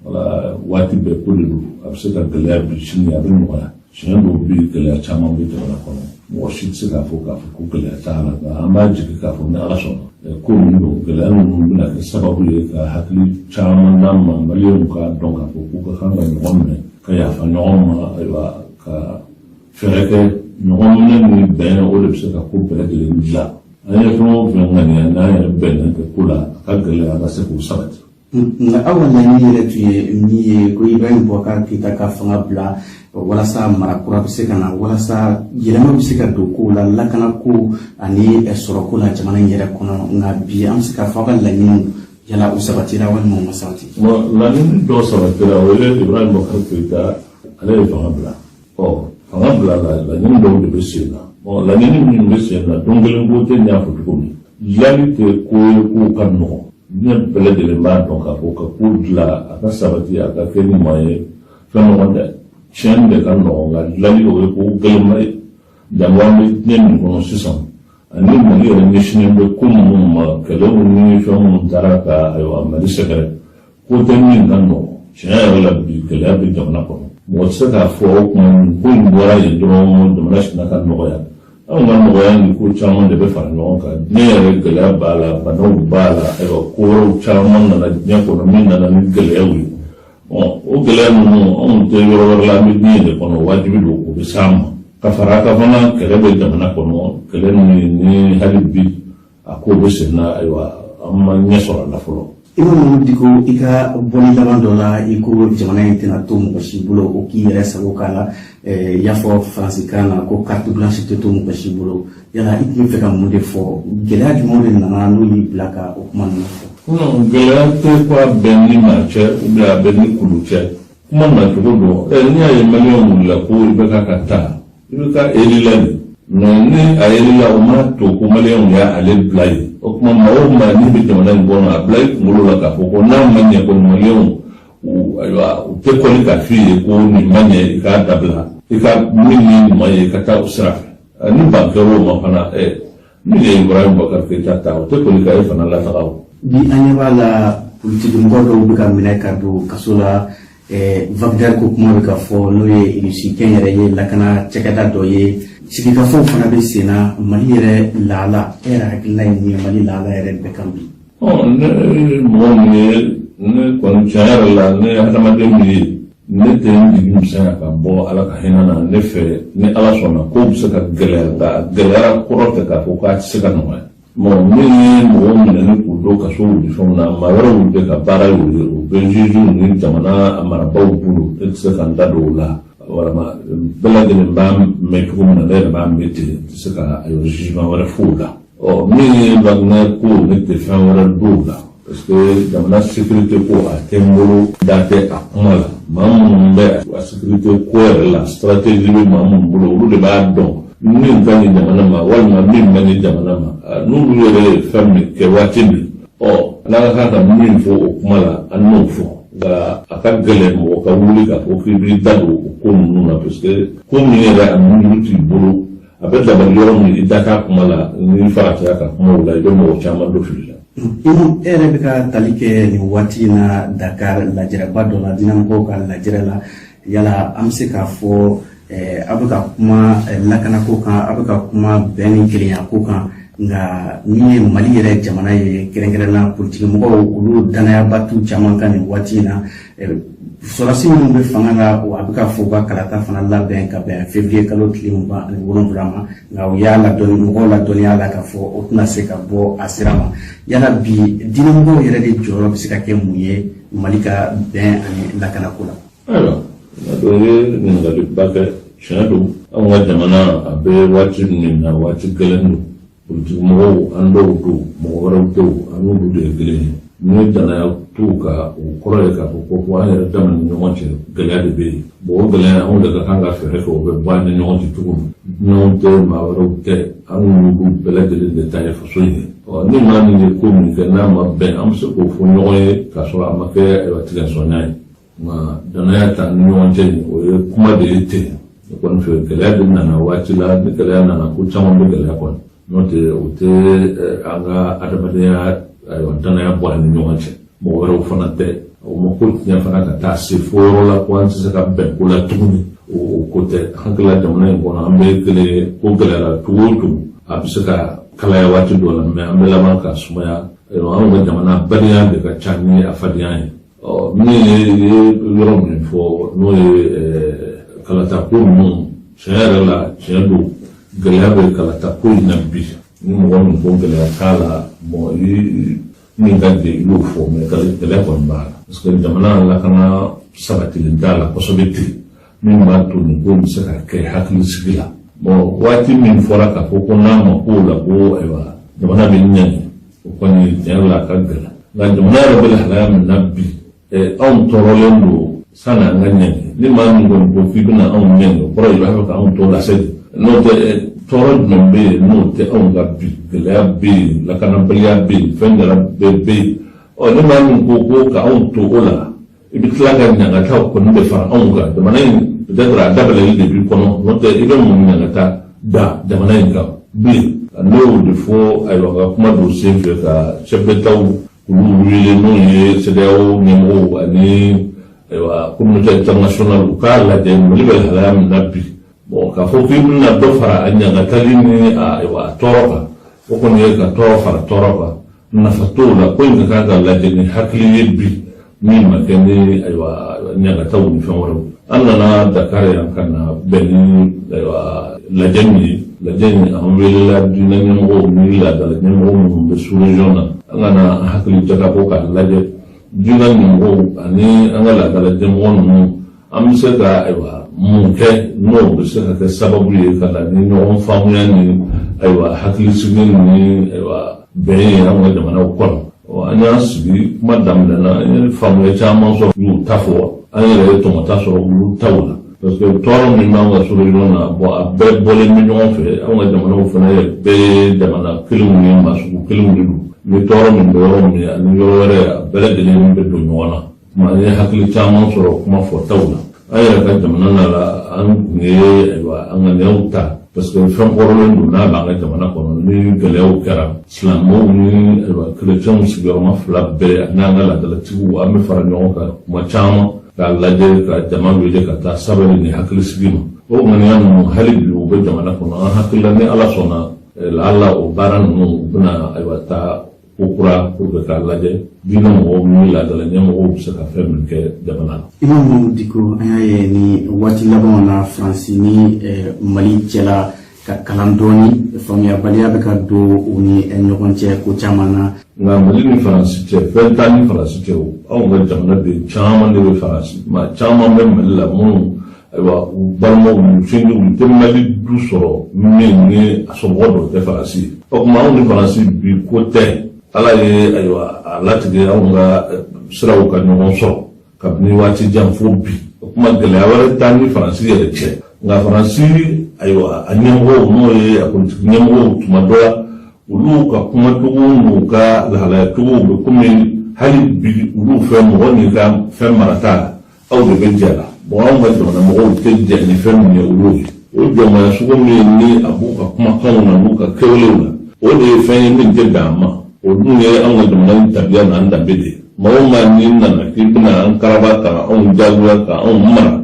wala waati bɛɛ ko de don a bɛ se ka gɛlɛya bi sini a bɛ nɔgɔya. Tiɲɛ dɔw bɛ gɛlɛya caman bɛ jamana kɔnɔ mɔgɔ si tɛ se k'a fɔ ko gɛlɛya t'a la nka an b'a jigin k'a fɔ ni ala sɔnna ko ninnu don gɛlɛya ninnu bɛna kɛ sababu ye ka hakili caman n'a ma maliyɛnw k'a dɔn k'a fɔ k'u ka kan ka ɲɔgɔn minɛ ka yafa ɲɔgɔn ma ayiwa ka fɛɛrɛ kɛ ɲɔgɔn minɛ ni bɛn o de bɛ se ka ko bɛɛ lajɛlen dilan. An ye fɛn o fɛn ŋaniya n'an yɛrɛ bɛnnen tɛ ko la a ka gɛlɛya ka se k'o sabati. Nka aw ka laɲini yɛrɛ tun ye min ye ko Ibrahim Boubacar Keita ka fanga bila walasa marakura bɛ se ka na walasa yɛlɛma bɛ se ka don kow la lakana ko ani sɔrɔ ko la jamana in yɛrɛ kɔnɔ nka bi an bɛ se k'a fɔ aw ka laɲiniw yala u sabatira walima u ma sabati. Laɲini dɔw sabatira o ye Ibrahim Boubacar Keita ale ye fanga bila fanga bila la laɲini dɔw de bɛ sen na laɲini min bɛ sen na don kelen ko tɛ n y'a fɔ cogo min dilanli tɛ ko ye k'o ka nɔgɔn diɲɛ bɛɛ lajɛlen b'a dɔn k'a fɔ ka ko dilan a ka sabati a ka kɛ ɲuman ye fɛn ɲɔgɔn tɛ. Tiɲɛ de ka nɔgɔn nka dilanli o ye ko gɛlɛnma ye jango an bɛ diɲɛ min kɔnɔ sisan ani Mali yɛrɛ ɲɛsinnen bɛ ko minnu ma kɛlɛw ni fɛn minnu taara ka ayiwa Mali sɛgɛrɛ ko tɛ min ka nɔgɔn tiɲɛ yɛrɛ la bi gɛlɛya bɛ jamana kɔnɔ mɔgɔ tɛ se k'a fɔ o kuma ko in bɔra yen dɔrɔn jamana sina ka nɔgɔya anw ka nɔgɔya ni ko caman de bɛ fara ɲɔgɔn kan diɲɛ yɛrɛ gɛlɛya b'a la banaw b'a la ayiwa ko wɛrɛw caman nana diɲɛ kɔnɔ min nana ni gɛlɛyaw ye. O gɛlɛya ninnu anw tɛ yɔrɔ wɛrɛ la an bɛ diɲɛ de kɔnɔ wajibi don o bɛ s'an ma ka fara ka fana kɛlɛ bɛ jamana kɔnɔ kɛlɛ ni hali bi a ko bɛ sen na ayiwa an ma ɲɛ sɔrɔ a la fɔlɔ. Imam Mahmud Diko i ka bɔli laban dɔ la i ko jamana in tɛna to mɔgɔ si bolo o k'i yɛrɛ sago k'a la y'a fɔ faransikan na ko carte blanche tɛ to mɔgɔ si bolo yala i tun bɛ fɛ ka mun de fɔ gɛlɛya jumɛn de nana n'o y'i bila ka o kuma ninnu fɔ. Gɛlɛya tɛ ko a bɛn ni maa cɛ a bɛn ni kulu cɛ kuma nacogo dɔn n'i y'a ye maliyɛnw wulila ko i bɛ ka taa i bɛ ka eri la de mais ni a eri la o ma to ko maliyɛnw y'ale bila yen o kuma maa o maa n'i bɛ jamana in kɔnɔ a bila i kunkolo la k'a fɔ ko n'a ma ɲɛ ko maliyɛnw ayiwa u tɛ kɔni k'a f'i ye ko nin ma ɲɛ i k'a dabila i ka min ni ɲuman ye i ka taa o sira fɛ ni ban kɛra o ma fana min ye Ibrahim Boubacar Keita ta o tɛ kɔni ka e fana lataga o. Bi an ɲɛ b'a la politiki mɔgɔ dɔw bɛ ka minɛ ka don kaso la Wagner ko kuma bɛ ka fɔ n'o ye Russie kɛnyɛrɛ ye lakana cɛkɛda dɔ ye sigikafɔw fana bɛ sen na Mali yɛrɛ lahala e yɛrɛ hakilina ye mun ye Mali lahala yɛrɛ bɛɛ kan bi. Ne mɔgɔ min ye ne kɔni tiɲɛ yɛrɛ la ne hadamaden min ye ne tɛ n jigi misɛnya ka bɔ Ala ka hinɛ na ne fɛ ni Ala sɔnna ko bɛ se ka gɛlɛya nka gɛlɛya kɔrɔ tɛ k'a fɔ k'a tɛ se ka nɔgɔya. Min ye mɔgɔw minɛni k'u don kaso wuli fɛnw na maa wɛrɛw bɛ ka baara y'o ye o bɛ juges ni jamana marabaw bolo e tɛ se ka n da don o la walama bɛɛ lajɛlen b'a mɛn cogo min na ne yɛrɛ b'a mɛn ten n tɛ se ka jugement wɛrɛ f'o la min ye Wagner ko ne tɛ fɛn wɛrɛ don o la parce que jamana sécurité ko a tɛ n bolo da tɛ a kuma la maa minnu bɛ a sécurité ko yɛrɛ la stratégie bɛ maa minnu bolo olu de b'a dɔn min ka ɲi jamana ma walima min man ɲi jamana ma n'olu yɛrɛ ye fɛn min kɛ waati min ala ka kan ka min fɔ o kuma la an n'o fɔ nka a ka gɛlɛn mɔgɔ ka wuli k'a fɔ k'i b'i da don o ko ninnu na parce que ko min yɛrɛ a minnu t'i bolo a bɛ dabali yɔrɔ min i da k'a kuma la ni farataya ka kuma o la i bɛ mɔgɔ caman dɔ fili la. E yɛrɛ bɛ ka tali kɛ nin waati in na Dakar lajɛrɛba dɔ la dinamɔgɔw ka lajɛrɛ la yala an bɛ se k'a fɔ a bɛ ka kuma lakanako kan a bɛ ka kuma bɛn ni kelenya ko kan nka min ye Mali yɛrɛ jamana ye kɛrɛnkɛrɛnna politiki mɔgɔw olu danayaba t'u caman kan nin waati in na Sɔrɔsi minnu bɛ fanga la a bɛ ka fɔ ka kalata fana labɛn ka bɛn février kalo tile 27 ma nka u y'a ladɔnni mɔgɔw ladɔnniya la k'a fɔ o tɛna se ka bɔ a sira ma yala bi diinɛmɔgɔw yɛrɛ de jɔyɔrɔ bɛ se ka kɛ mun ye Mali ka bɛn ani lakanako la. Ayiwa o ye ɲininkaliba kɛ tiɲɛ don anw ka jamana a bɛ waati min na waati gɛlɛn don politikimɔgɔw an dɔw don mɔgɔ wɛrɛw don an n'olu de ye kelen ye ni danaya t'u ka o kɔrɔ ye k'a fɔ ko an yɛrɛ dama ni ɲɔgɔn cɛ gɛlɛya de bɛ yen o gɛlɛya anw de ka kan ka fɛɛrɛ kɛ o bɛ bɔ an ni ɲɔgɔn cɛ cogo min ɲɔgɔn tɛ maa wɛrɛw tɛ an n'olu bɛɛ lajɛlen de ta ye faso in ye ni maa min ye ko min kɛ n'a ma bɛn an bɛ se k'o fɔ ɲɔgɔn ye k'a sɔrɔ a ma kɛ tigɛsɔnna ye nka danaya ta ni ɲɔgɔn cɛ o ye kuma de ye ten ne kɔni fɛ gɛlɛya de nana waati la ni gɛlɛya nana ko caman bɛ gɛlɛya kɔni n'o tɛ o tɛ an ka adamadenya danaya bɔ an ni ɲɔgɔn cɛ mɔgɔ wɛrɛw fana tɛ o ma ko tiɲɛ fana ka taa se fo yɔrɔ la ko an tɛ se ka bɛn ko la tuguni o ko tɛ hakilila jamana in kɔnɔ an bɛ kelen ko gɛlɛyara cogo o cogo a bɛ se ka kalaya waati dɔ la mɛ an bɛ laban ka sumaya anw ka jamana badenya de ka ca ni a fadenya ye min ye yɔrɔ min fɔ n'o ye kalata ko ninnu tiɲɛ yɛrɛ la tiɲɛ don gɛlɛya bɛ kalata ko in na bi ni mɔgɔ min ko gɛlɛya t'a la min ka di y'o fɔ mɛ gɛlɛya kɔni b'a la parce que jamana lakana sabatilen t'a la kosɛbɛ ten min b'a to nin ko bɛ se ka kɛ hakilisigi la waati min fɔra k'a fɔ ko n'a ma k'o la ko ayiwa jamana bɛ ɲɛni o kɔni tiɲɛ la a ka gɛlɛn nka jamana yɛrɛ bɛ lahalaya min na bi anw tɔɔrɔlen don sani an ka ɲɛni ni maa min kɔni ko k'i bɛna anw ɲɛni o kɔrɔ i b'a fɛ k'anw tɔ lase de n'o tɛ tɔɔrɔ jumɛn bɛ yen n'o tɛ anw ka bi gɛlɛya bɛ yen lakanabaliya bɛ yen fɛn jara bɛɛ bɛ yen ni maa min ko k'anw to o la i bɛ tila ka ɲangata kɔni bɛ fara anw kan jamana in peut-être a dabalali de b'i kɔnɔ n'o tɛ i bɛ mun ɲangata da jamana in kan bilen n'o de fɔ ayiwa ka kuma don sen fɛ ka chef d'État olu wele n'o ye CEDEAO ɲɛmɔgɔw ani ayiwa communauté internationale u k'a lajɛ Mali bɛ lahalaya min na bi k'a fɔ k'i bɛna dɔ fara a ɲangatali ni a tɔɔrɔ kan o kɔni ye ka tɔɔrɔ fara tɔɔrɔ kan nafa t'o la ko in ka kan ka lajɛ ni hakili ye bi min ma kɛ ni ayiwa ɲangataw ni fɛn wɛrɛw an nana Dakar yan ka na bɛn ni ayiwa lajɛ min ye lajɛ in an welela diinɛ ɲɛmɔgɔw ni laadala ɲɛmɔgɔ minnu bɛ sous-région na an ka na hakili jagabɔ k'a lajɛ diinɛ ɲɛmɔgɔw ani an ka laadala ɲɛmɔgɔ ninnu an bɛ se ka ayiwa mun kɛ n'o bɛ se ka kɛ sababu ye ka na ni ɲɔgɔn faamuya ni ayiwa hakilisigi ni ayiwa bɛn ye an ka jamanaw kɔnɔ an y'an sigi kuma daminɛ na an ye faamuya caman sɔrɔ y'u ta fɔ an yɛrɛ ye tɔmɔta sɔrɔ olu taw la parce que tɔɔrɔ min b'an ka sous-région na a bɛɛ bɔlen bɛ ɲɔgɔn fɛ an ka jamanaw fana ye bɛɛ ye jamana kelenw ni maa sugu kelenw de don ni tɔɔrɔ min bɛ yɔrɔ min ani yɔrɔ wɛrɛ a bɛɛ lajɛlen bɛ don ɲɔgɔn na tuma an ye hakili caman sɔrɔ kuma fɔtaw la an yɛrɛ ka jamana na la an tun ye ayiwa an ŋaniyaw ta parce que fɛn kɔrɔlen don n'a b'an ka jamana kɔnɔ ni gɛlɛyaw kɛra silamɛw ni ayiwa kerecɛnw sigiyɔrɔma fila bɛɛ n'an ka laadalatigiw an bɛ fara ɲɔgɔn kan kuma caman k'a lajɛ ka jama wele ka taa sabali ni hakilisigi ma o ŋaniya ninnu hali bi u bɛ jamana kɔnɔ an hakilila ni ala sɔnna la'alla o baara ninnu u bɛna ayiwa taa ko kura pour que k'a lajɛ diinɛ mɔgɔw ni laadala ɲɛmɔgɔw bɛ se ka fɛn min kɛ jamana na. Imam Diko an y'a ye ni waati labanw na Faransi ni Mali cɛla ka kalan dɔɔni faamuyabaliya bɛ ka don u ni ɲɔgɔn cɛ ko caman na. Nka Mali ni Faransi cɛ fɛn t'a ni Faransi cɛ o anw ka jamana de caman de bɛ Faransi maa caman bɛ Mali la minnu ayiwa u balimaw n'u sinjiw u tɛ Mali du sɔrɔ min ni a somɔgɔ dɔw tɛ Faransi ye o tuma anw ni Faransi bi ko tɛ. Ala ye ayiwa a latigɛ anw ka siraw ka ɲɔgɔn sɔrɔ kabini waati jan fo bi o kuma gɛlɛya wɛrɛ t'a ni Faransi yɛrɛ cɛ nka Faransi ayiwa a ɲɛmɔgɔw n'o ye a politiki ɲɛmɔgɔw tuma dɔ la olu ka kumacogo n'u ka lahalayacogow bɛ komi hali bi olu fɛ mɔgɔ n'i ka fɛn marata aw de bɛ jɛ la anw ka jamana mɔgɔw tɛ jɛ ni fɛn min ye olu ye o jɔnmaya sugu min ni a b'u ka kumakanw na n'u ka kɛwalew la o de ye fɛn ye min tɛ dan ma. O dun ye an ka jamana in tabiya n'an danbe de ye mɔgɔ maa ni nana k'i bɛna an karaba ka anw jagoya ka anw mara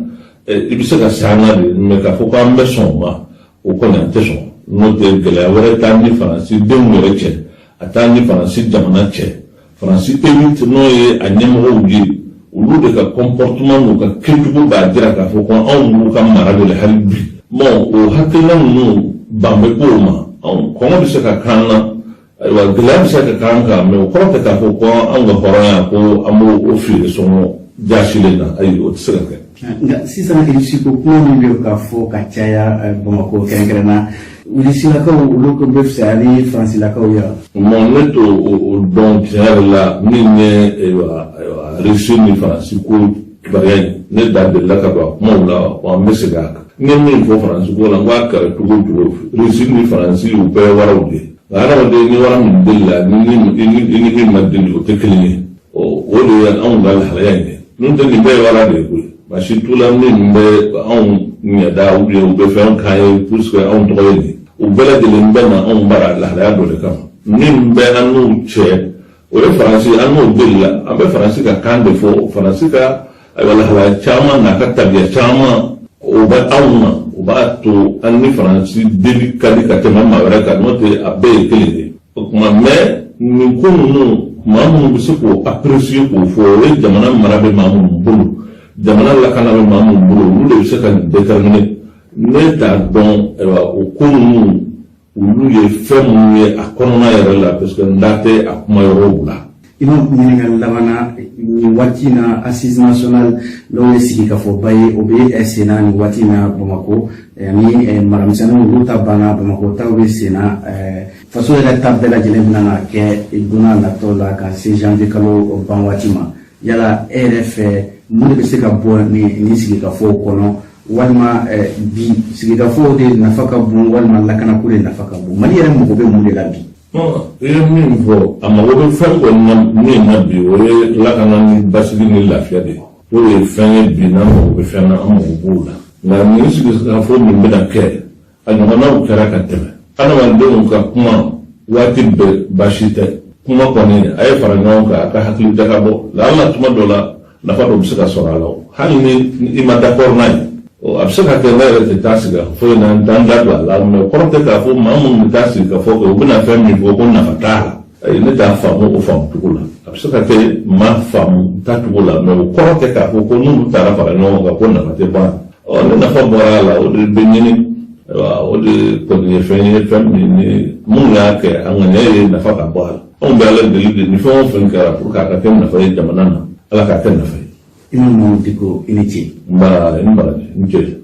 i bɛ se ka se an na de mɛ k'a fɔ k'an bɛ sɔn o ma o kɔni an tɛ sɔn n'o tɛ gɛlɛya wɛrɛ t'an ni Faransi denw yɛrɛ cɛ a t'an ni Faransi jamana cɛ Faransi élite n'o ye a ɲɛmɔgɔw ye olu de ka comportement n'u ka kɛcogo b'a jira k'a fɔ ko anw b'u ka mara de la hali bi bon o hakilina ninnu ban bɛ k'o ma kɔngɔ bɛ se ka k'an na ayiwa gɛlɛya bɛ se ka k'an kan mɛ o kɔrɔ tɛ k'a fɔ ko anw ka hɔrɔnya ko an b'o feere sɔngɔ jaasilen na ayi o tɛ se ka kɛ. Nka sisan irisi ko kuma min bɛ ka fɔ ka caya Bamakɔ kɛrɛnkɛrɛnna Ulisilakaw olu ko bɛ fisaya ni Faransilakaw ye ne to o dɔn tiɲɛ yɛrɛ la min ye Rusi ni Faransi ko kibaruya ye ne da delila ka don a kumaw la wa n bɛ segin a kan n ye min fɔ Faransi ko la n k'a kɛra cogo o cogo Rusi ni Faransi u bɛɛ ye waraw de ye nka hadamaden ni wara min deli la ni min ma deli o tɛ kelen ye o de ye anw ka lahalaya in ye n'o tɛ nin bɛɛ ye wara de ye koyi basi t'u la min bɛ anw ɲɛda u bɛ fɛn k'an ye puisque anw tɔgɔ ye nin u bɛɛ lajɛlen bɛ na anw mara lahalaya dɔ de kama min bɛ an n'u cɛ o ye Faransi an n'o deli la an bɛ Faransi ka kan de fɔ Faransi ka lahalaya caman n'a ka tabiya caman o bɛ anw na o b'a to an ni Faransi deli ka di ka tɛmɛ maa wɛrɛ kan n'o tɛ a bɛɛ ye kelen de o tuma mɛ nin ko ninnu maa minnu bɛ se k'o apprécier k'o fɔ o ye jamana mara bɛ maa minnu bolo jamana lakana bɛ maa minnu bolo olu de bɛ se ka nin déterminer ne t'a dɔn o ko ninnu olu ye fɛn minnu ye a kɔnɔna yɛrɛ la parce que n da tɛ a kuma yɔrɔw la. I ma ɲininkali labanna nin waati in na assise nationale n'o ye sigikafɔba ye o bɛ sen na nin waati in na Bamakɔ ni maramisɛnninw olu ta banna Bamakɔ taw bɛ sen na faso yɛrɛ ta bɛɛ lajɛlen bɛna na kɛ donna nataw la ka se janvier kalo ban waati ma yala e yɛrɛ fɛ mun de bɛ se ka bɔ nin sigikafɔw kɔnɔ walima bi sigikafɔw de nafa ka bon walima lakanako de nafa ka bon Mali yɛrɛ mago bɛ mun de la bi. I ye min fɔ a mago bɛ fɛn kɔni min na bi o ye lakana ni basigi ni lafiya de ye o de ye fɛn ye bi n'an mago bɛ fɛn na an mago b'o la nka nin sigikafɔ min bɛna kɛ a ɲɔgɔnnaw kɛra ka tɛmɛ adamadenw ka kuma waati bɛɛ basi tɛ kuma kɔni a ye fara ɲɔgɔn kan a ka hakili jakabɔ la hali tuma dɔ la nafa dɔ bɛ se ka sɔrɔ a la hali ni i ma d'accord n'a ye a bɛ se ka kɛ ne yɛrɛ tɛ taa sigi foyi na n t'an da don a la mɛ kɔrɔ tɛ k'a fɔ maa minnu bɛ taa sigi ka fɔ kɛ u bɛna fɛn min fɔ ko nafa t'a la ne t'a faamu o faamu cogo la a bɛ se ka kɛ maa faamu tacogo la mɛ o kɔrɔ tɛ k'a fɔ ko n'olu taara fara ɲɔgɔn kan ko nafa tɛ ban ni nafa bɔra a la o de bɛ ɲini o de kɔni ye fɛn ye fɛn min ni minnu y'a kɛ a ŋaniya ye nafa ka bɔ a la anw bɛ ala deli de ni fɛn o fɛn kɛra pour que a ka kɛ nafa ye jamana na ala k'a kɛ nafa ye. I ni diko i ni ce. N ce.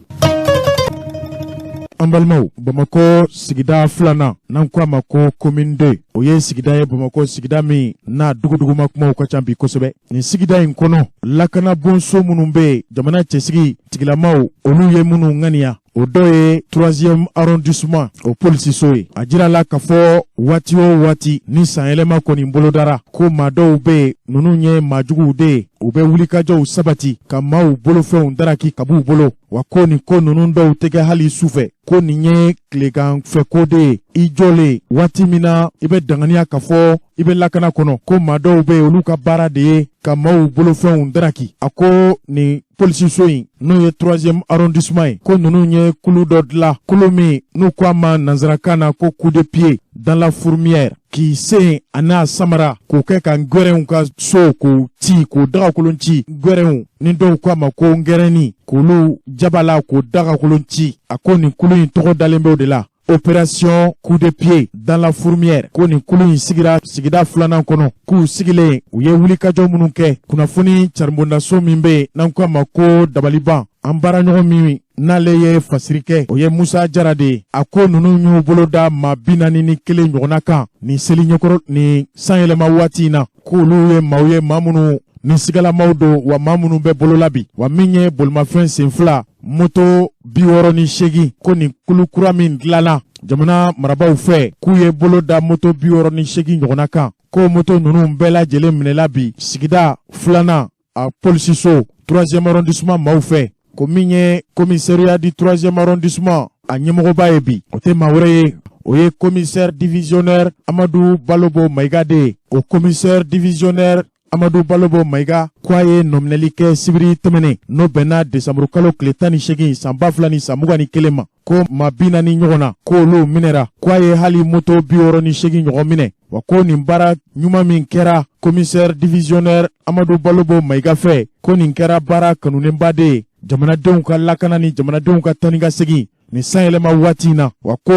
An balimaw Bamakɔ sigida filanan n'an ko a ma ko commune 2 o ye sigida ye Bamakɔ sigida min n'a duguduguma kumaw ka ca bi kosɛbɛ nin sigida in kɔnɔ lakana bonso minnu bɛ yen jamana cɛsigi tigilamaw olu ye minnu ŋaniya o dɔ ye 3e arrondissement o polisiso ye a jirala k'a fɔ waati o waati ni sanyɛlɛma kɔni bolodara ko maa dɔw bɛ yen ninnu ye maajuguw de ye u bɛ wulikajɔw sabati ka maaw bolofɛnw daraki ka b'u bolo wa ko nin ko ninnu dɔw tɛ kɛ hali sufɛ ko nin ye tileganfɛko de ye i jɔlen waati min na i bɛ danganiya k'a fɔ i bɛ lakana kɔnɔ ko maa dɔw bɛ yen olu ka baara de ye ka maaw bolofɛnw daraki a ko nin polisiso in n'o ye 3e arrondissement ye ko ninnu ye kulu dɔ dilan kulu min n'u ko a ma nanzarakan na ko coup de pied dans la fourmière k'i sen a n'a samara k'o kɛ ka ngwɛrɛnw ka so k'o ci k'o dagakolon ci ngwɛrɛnw ni dɔw ko a ma ko ngɛrɛni k'olu jabala k'o dagakolon ci a ko nin kulu in tɔgɔ dalen bɛ o de la opération coup de pied dans la fourmière ko nin kulu in sigira sigida filanan kɔnɔ k'u sigilen u ye wulikajɔ minnu kɛ kunnafoni caribondaso min bɛ yen n'an ko a ma ko dabaliban an baaraɲɔgɔn min n'ale ye fasiri kɛ o ye Musa Jara de ye a ko ninnu y'u bolo da maa 41 ɲɔgɔnna kan nin seli ɲɛkɔrɔ nin sanyɛlɛma waati in na k'olu ye maa minnu ni sigalamaw don wa maa minnu bɛ bolola bi wa min ye bolimafɛn sen fila moto 68 ko nin kulu kura min dilanna jamana marabaw fɛ k'u ye bolo da moto 68 ɲɔgɔnna kan ko moto ninnu bɛɛ lajɛlen minɛla bi sigida filanan a polisiso 3e arrondissement maaw fɛ ko min ye commissariat du 3e arrondissement a ɲɛmɔgɔba ye bi o tɛ maa wɛrɛ ye o ye commissaire divisionnaire Amadou Balobo Maïga de ye o commissaire divisionnaire Amadou Balobo Maiga kwa ye nominali kɛ sibiri tɛmɛnen n'o bɛnna desanburu kalo tile 18 san 2021 ma ko maa 40 ɲɔgɔn na k'olu minɛra kwa ye hali moto 68 ɲɔgɔn minɛ wa ko nin baara ɲuman min kɛra commissaire divisionnaire Amadou Balobo Maiga fɛ ko nin kɛra baara kanunenba de ye jamanadenw ka lakana ni jamanadenw ka tani ka segin ni sanyɛlɛma waati na wa ko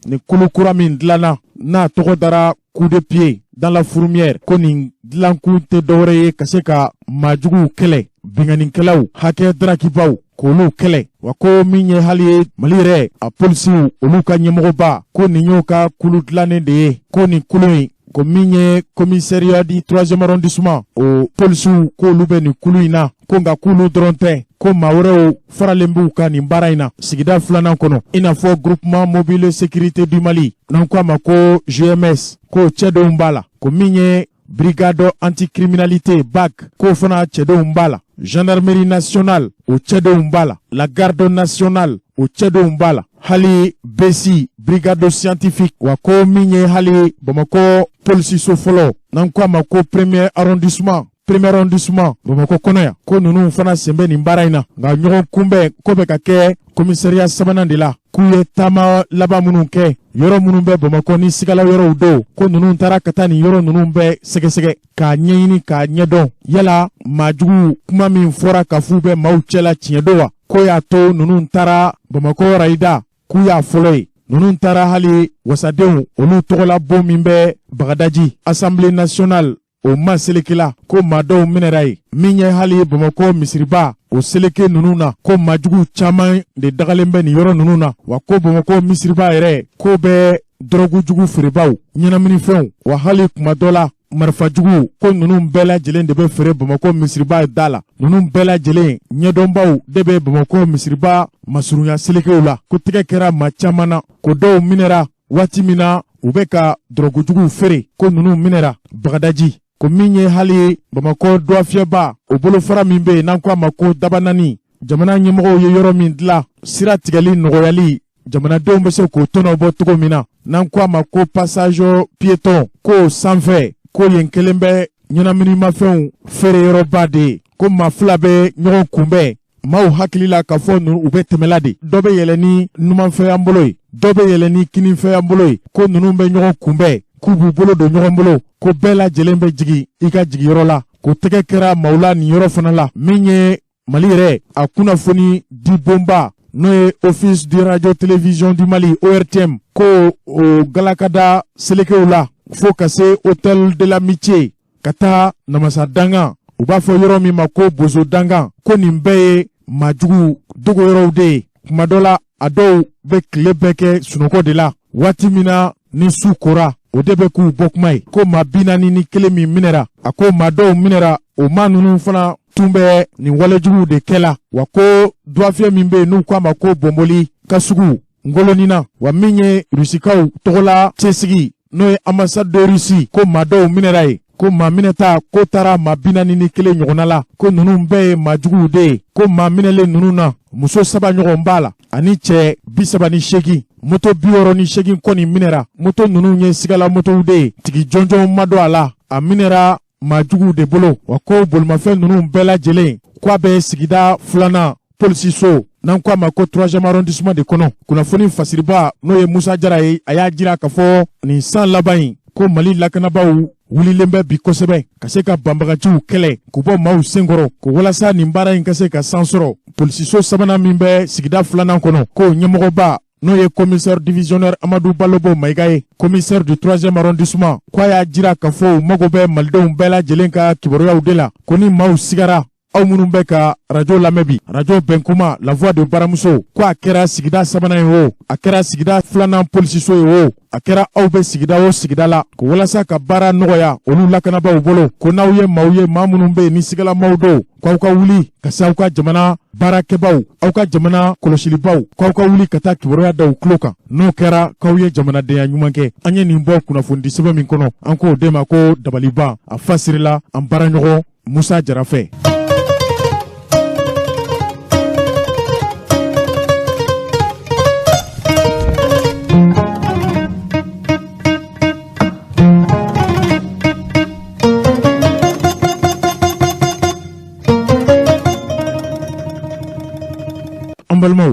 ni kulu kura min dilanna n'a tɔgɔ dara coup de pied dans la fourmière ko nin dilankun tɛ dɔwɛrɛ ye ka se ka maajuguw kɛlɛ binganikɛlaw hakɛ darakibaw k'olu kɛlɛ wa ko min ye hali ye Mali yɛrɛ a polisiw olu ka ɲɛmɔgɔba ko nin y'o ka kulu dilannen de ye ko nin kulu in ko min ye commissariat du 3e arrondissement o polisiw k'olu bɛ nin kulu in na ko nka k'olu dɔrɔn tɛ ko maa wɛrɛw faralen b'u ka nin baara in na sigida filanan kɔnɔ i n'a fɔ groupement mobile sécurité du Mali n'an ko a ma ko GMS ko cɛdenw b'a la ko min ye brigade anticriminalité BAC k'o fana cɛdenw b'a la gendarmerie nationale o cɛdenw b'a la la garde nationale o cɛdenw b'a la hali BC brigade scientifique wa ko min ye hali Bamakɔ polisiso fɔlɔ n'an ko a ma ko premier arrondissement Bamakɔ kɔnɔ yan ko ninnu fana sen bɛ nin baara in na nka ɲɔgɔn kunbɛn ko bɛ ka kɛ commissariat sabanan de la k'u ye taama laban minnu kɛ yɔrɔ minnu bɛ Bamakɔ ni sigala yɔrɔw don ko ninnu taara ka taa nin yɔrɔ ninnu bɛɛ sɛgɛsɛgɛ k'a ɲɛɲini k'a ɲɛdɔn yala maajugu kuma min fɔra ka f'u bɛ maaw cɛla tiɲɛ don wa ko y'a to ninnu taara Bamakɔ rayida k'u y'a fɔlɔ ye ninnu taara hali wasadenw olu tɔgɔla bon min bɛ Bagadaji Assemblée nationale o ma selekela ko maa dɔw minɛra ye min ye hali Bamakɔ misiriba o seleke ninnu na ko maajugu caman de dagalen bɛ nin yɔrɔ ninnu na wa ko Bamakɔ misiriba yɛrɛ ko bɛ dɔrɔgujugu feerebaw ɲɛnaminifɛnw wa hali kuma dɔ la marifajugu ko ninnu bɛɛ lajɛlen de bɛ feere Bamakɔ misiriba da la ninnu bɛɛ lajɛlen ɲɛdɔnbaw de bɛ Bamakɔ misiriba masurunya selekew la ko tɛgɛ kɛra maa caman na ko dɔw minɛra waati min na u bɛ ka dɔrɔgujugu feere ko ninnu minɛra Bagadaji ko min ye hali Bamakɔ duwafiyɛba o bolofara min bɛ yen n'an ko a ma ko dabanani jamana ɲɛmɔgɔw ye yɔrɔ min dilan sira tigɛli nɔgɔyali jamanadenw bɛ se k'o tɔnɔ bɔ cogo min na n'an ko a ma ko passage piéton ko sanfɛ ko yen kelen bɛ ɲɛnaminimafɛnw feere yɔrɔba de ye ko maa fila bɛ ɲɔgɔn kunbɛn maaw hakili la k'a fɔ ninnu u bɛ tɛmɛla de dɔ bɛ yɛlɛ ni numanfɛn bolo ye dɔ bɛ yɛlɛ ni kinifɛn bolo ye ko ninnu bɛ ɲɔgɔn kunbɛn k'u b'u bolo don ɲɔgɔn bolo ko bɛɛ lajɛlen bɛ jigi i ka jigiyɔrɔ la ko tɛgɛ kɛra maaw la nin yɔrɔ fana la min ye Mali yɛrɛ a kunnafoni di bonba n'o ye office de radio télévision du Mali ORTM ko o galakada selekew la fo ka se hôtel de l'amitié ka taa namasa dangan u b'a fɔ yɔrɔ min ma ko bozo dangan ko nin bɛɛ ye maajugu dogo yɔrɔw de ye kuma dɔ la a dɔw bɛ tile bɛɛ kɛ sunɔgɔ de la waati min na ni su kora o de bɛ k'u bɔ kuma ye ko maa 41 min minɛra a ko maa dɔw minɛra o maa ninnu fana tun bɛ nin walejuguw de kɛla wa ko duwafiyɛ min bɛ yen n'u k'a ma ko bɔnbɔli ka sugu ngolonina wa min ye rusikaw tɔgɔla cɛsigi n'o ye ambassade de Russie ko maa dɔw minɛra ye ko maa minɛta ko taara maa 41 ɲɔgɔnna la ko ninnu bɛɛ ye maajuguw de ye ko maa minɛlen ninnu na muso 7 ɲɔgɔn b'a la ani cɛ 38 moto 68 kɔni minɛra moto ninnu ye sigala motow de ye tigi jɔnjɔnw ma don a la a minɛra maajuguw de bolo wa ko bolimafɛn ninnu bɛɛ lajɛlen k'a bɛ sigida filanan polisiso n'an ko a ma ko 3e arrondissement de kɔnɔ kunnafoni fasiriba n'o ye Musa Jara ye a y'a jira k'a fɔ nin san laban in ko Mali lakanabaw wulilen bɛ bi kosɛbɛ ka se ka banbaganciw kɛlɛ k'u bɔ maaw senkɔrɔ ko walasa nin baara in ka se ka san sɔrɔ polisiso sabanan min bɛ sigida filanan kɔnɔ ko ɲɛmɔgɔba n'o ye commissaire divisionnaire Amadou Balobo Maiga ye commissaire du 3e arrondissement k'a y'a jira k'a fɔ u mago bɛ malidenw bɛɛ lajɛlen ka kibaruyaw de la ko ni maaw sigara aw minnu bɛ ka radio lamɛn bi radio Benkouma la voix de baramuso ko a kɛra sigida sabanan ye o a kɛra sigida filanan polisiso ye o a kɛra aw bɛ sigida o sigida la ko walasa ka baara nɔgɔya olu lakanabaw bolo ko n'aw ye maaw ye maa minnu bɛ yen ni sigalamaw don k'aw ka wuli ka se aw ka jamana baarakɛbaw aw ka jamana kɔlɔsilibaw k'aw ka wuli ka taa kibaruya da u tulo kan n'o kɛra k'aw ye jamanadenya ɲuman kɛ an ye nin bɔ kunnafoni sɛbɛn min kɔnɔ an k'o de ma ko dabaliban a fasirila an baaraɲɔgɔn Musa Jara fɛ.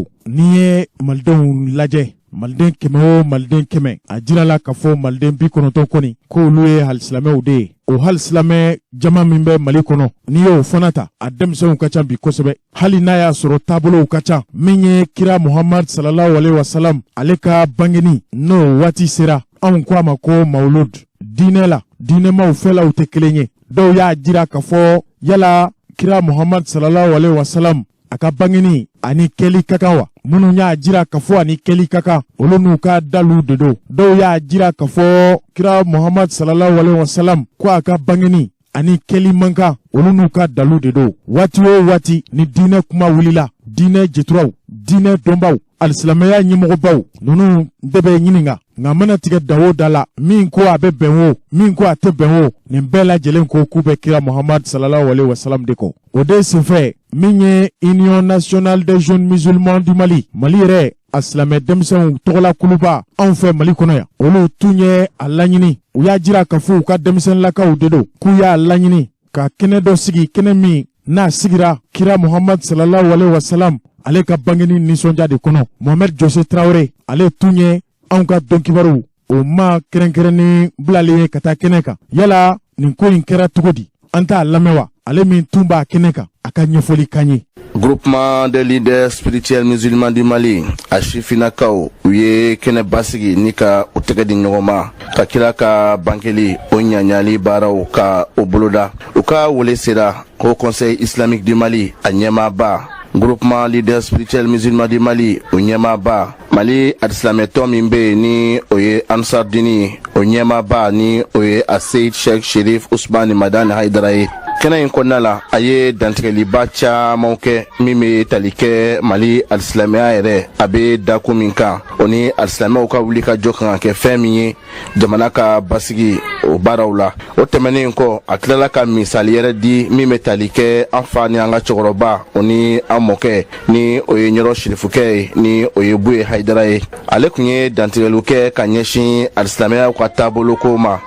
ko n'i ye malidenw lajɛ maliden kɛmɛ o maliden kɛmɛ a jirala k'a fɔ maliden 90 kɔni k'olu ye halisilamɛw de ye o halisilamɛ jama min bɛ Mali kɔnɔ n'i y'o fana ta a denmisɛnw ka ca bi kosɛbɛ hali n'a y'a sɔrɔ taabolow ka ca min ye kira Muhammad sallallahu alaihi wasallam ale ka bangeni n'o waati sera anw ko a ma ko mawlud diinɛ la diinɛmaw fɛlaw tɛ kelen ye dɔw y'a jira k'a fɔ yala kira Muhammad sallallahu alaihi wasallam a ka bangeni ani kɛli ka kan wa minnu y'a jira k'a fɔ ani kɛli ka kan olu n'u ka dalu de don dɔw y'a jira k'a fɔ kira Muhammad sallallahu alaihi wasallam ko a ka bangeni ani kɛli man kan olu n'u ka dalu de don waati o waati ni diinɛ kuma wulila diinɛ jituraw diinɛ dɔnbaw alisilamɛya ɲɛmɔgɔbaw ninnu de bɛ ɲininka nka mana tigɛ da o da la min ko a bɛ bɛn o min ko a tɛ bɛn o nin bɛɛ lajɛlen ko k'u bɛ kira Muhammad sallallahu alaihi wasallam de kɔ o de senfɛ min ye Union nationale des jeunes musulmans du Mali Mali yɛrɛ a silamɛ denmisɛnw tɔgɔla kuluba anw fɛ Mali kɔnɔ yan olu tun ye a laɲini u y'a jira k'a fɔ u ka denmisɛnlakaw de don k'u y'a laɲini ka kɛnɛ dɔ sigi kɛnɛ min n'a sigira kira Muhammad sallallahu alaihi wasallam ale ka bangeni nisɔndiya de kɔnɔ Mohamed Jose Traoré ale tun ye anw ka dɔnkibaru o ma kɛrɛnkɛrɛnni bilalen ye ka taa kɛnɛ kan yala nin ko in kɛra cogo di an t'a lamɛn wa ale min tun b'a kɛnɛ kan a ka ɲɛfɔli kan ye Groupement des leaders spirituels musulmans du Mali a sifinakaw u ye kɛnɛ basigi ni ka u tɛgɛ di ɲɔgɔn ma ka kira ka bankeli o ɲaɲali baaraw ka o boloda u ka wele sera au Conseil islamique du Mali a ɲɛmaaba Groupement leaders spirituels musulmans du Mali o ɲɛmaaba Mali alisilamɛtɔ min bɛ yen ni o ye Ansar Dini o ɲɛmaaba ni o ye a Seyd Sheikh Sherif Usmani Madani Haidara ye kɛnɛ in kɔnɔna la a ye dantigɛliba camanw kɛ min bɛ tali kɛ Mali alisilamɛya yɛrɛ a bɛ dako min kan o ni alisilamɛw ka wuli ka jɔ kan ka kɛ fɛn min ye jamana ka basigi o baaraw la o tɛmɛnen kɔ a tilala ka misali yɛrɛ di min bɛ tali kɛ an fa ni an ka cɛkɔrɔba o ni an mɔkɛ ni o ye ɲɔrɔ sirifukɛ ye ni o ye Buye Haidara ye ale tun ye dantigɛliw kɛ ka ɲɛsin alisilamɛya ka taabolo ko ma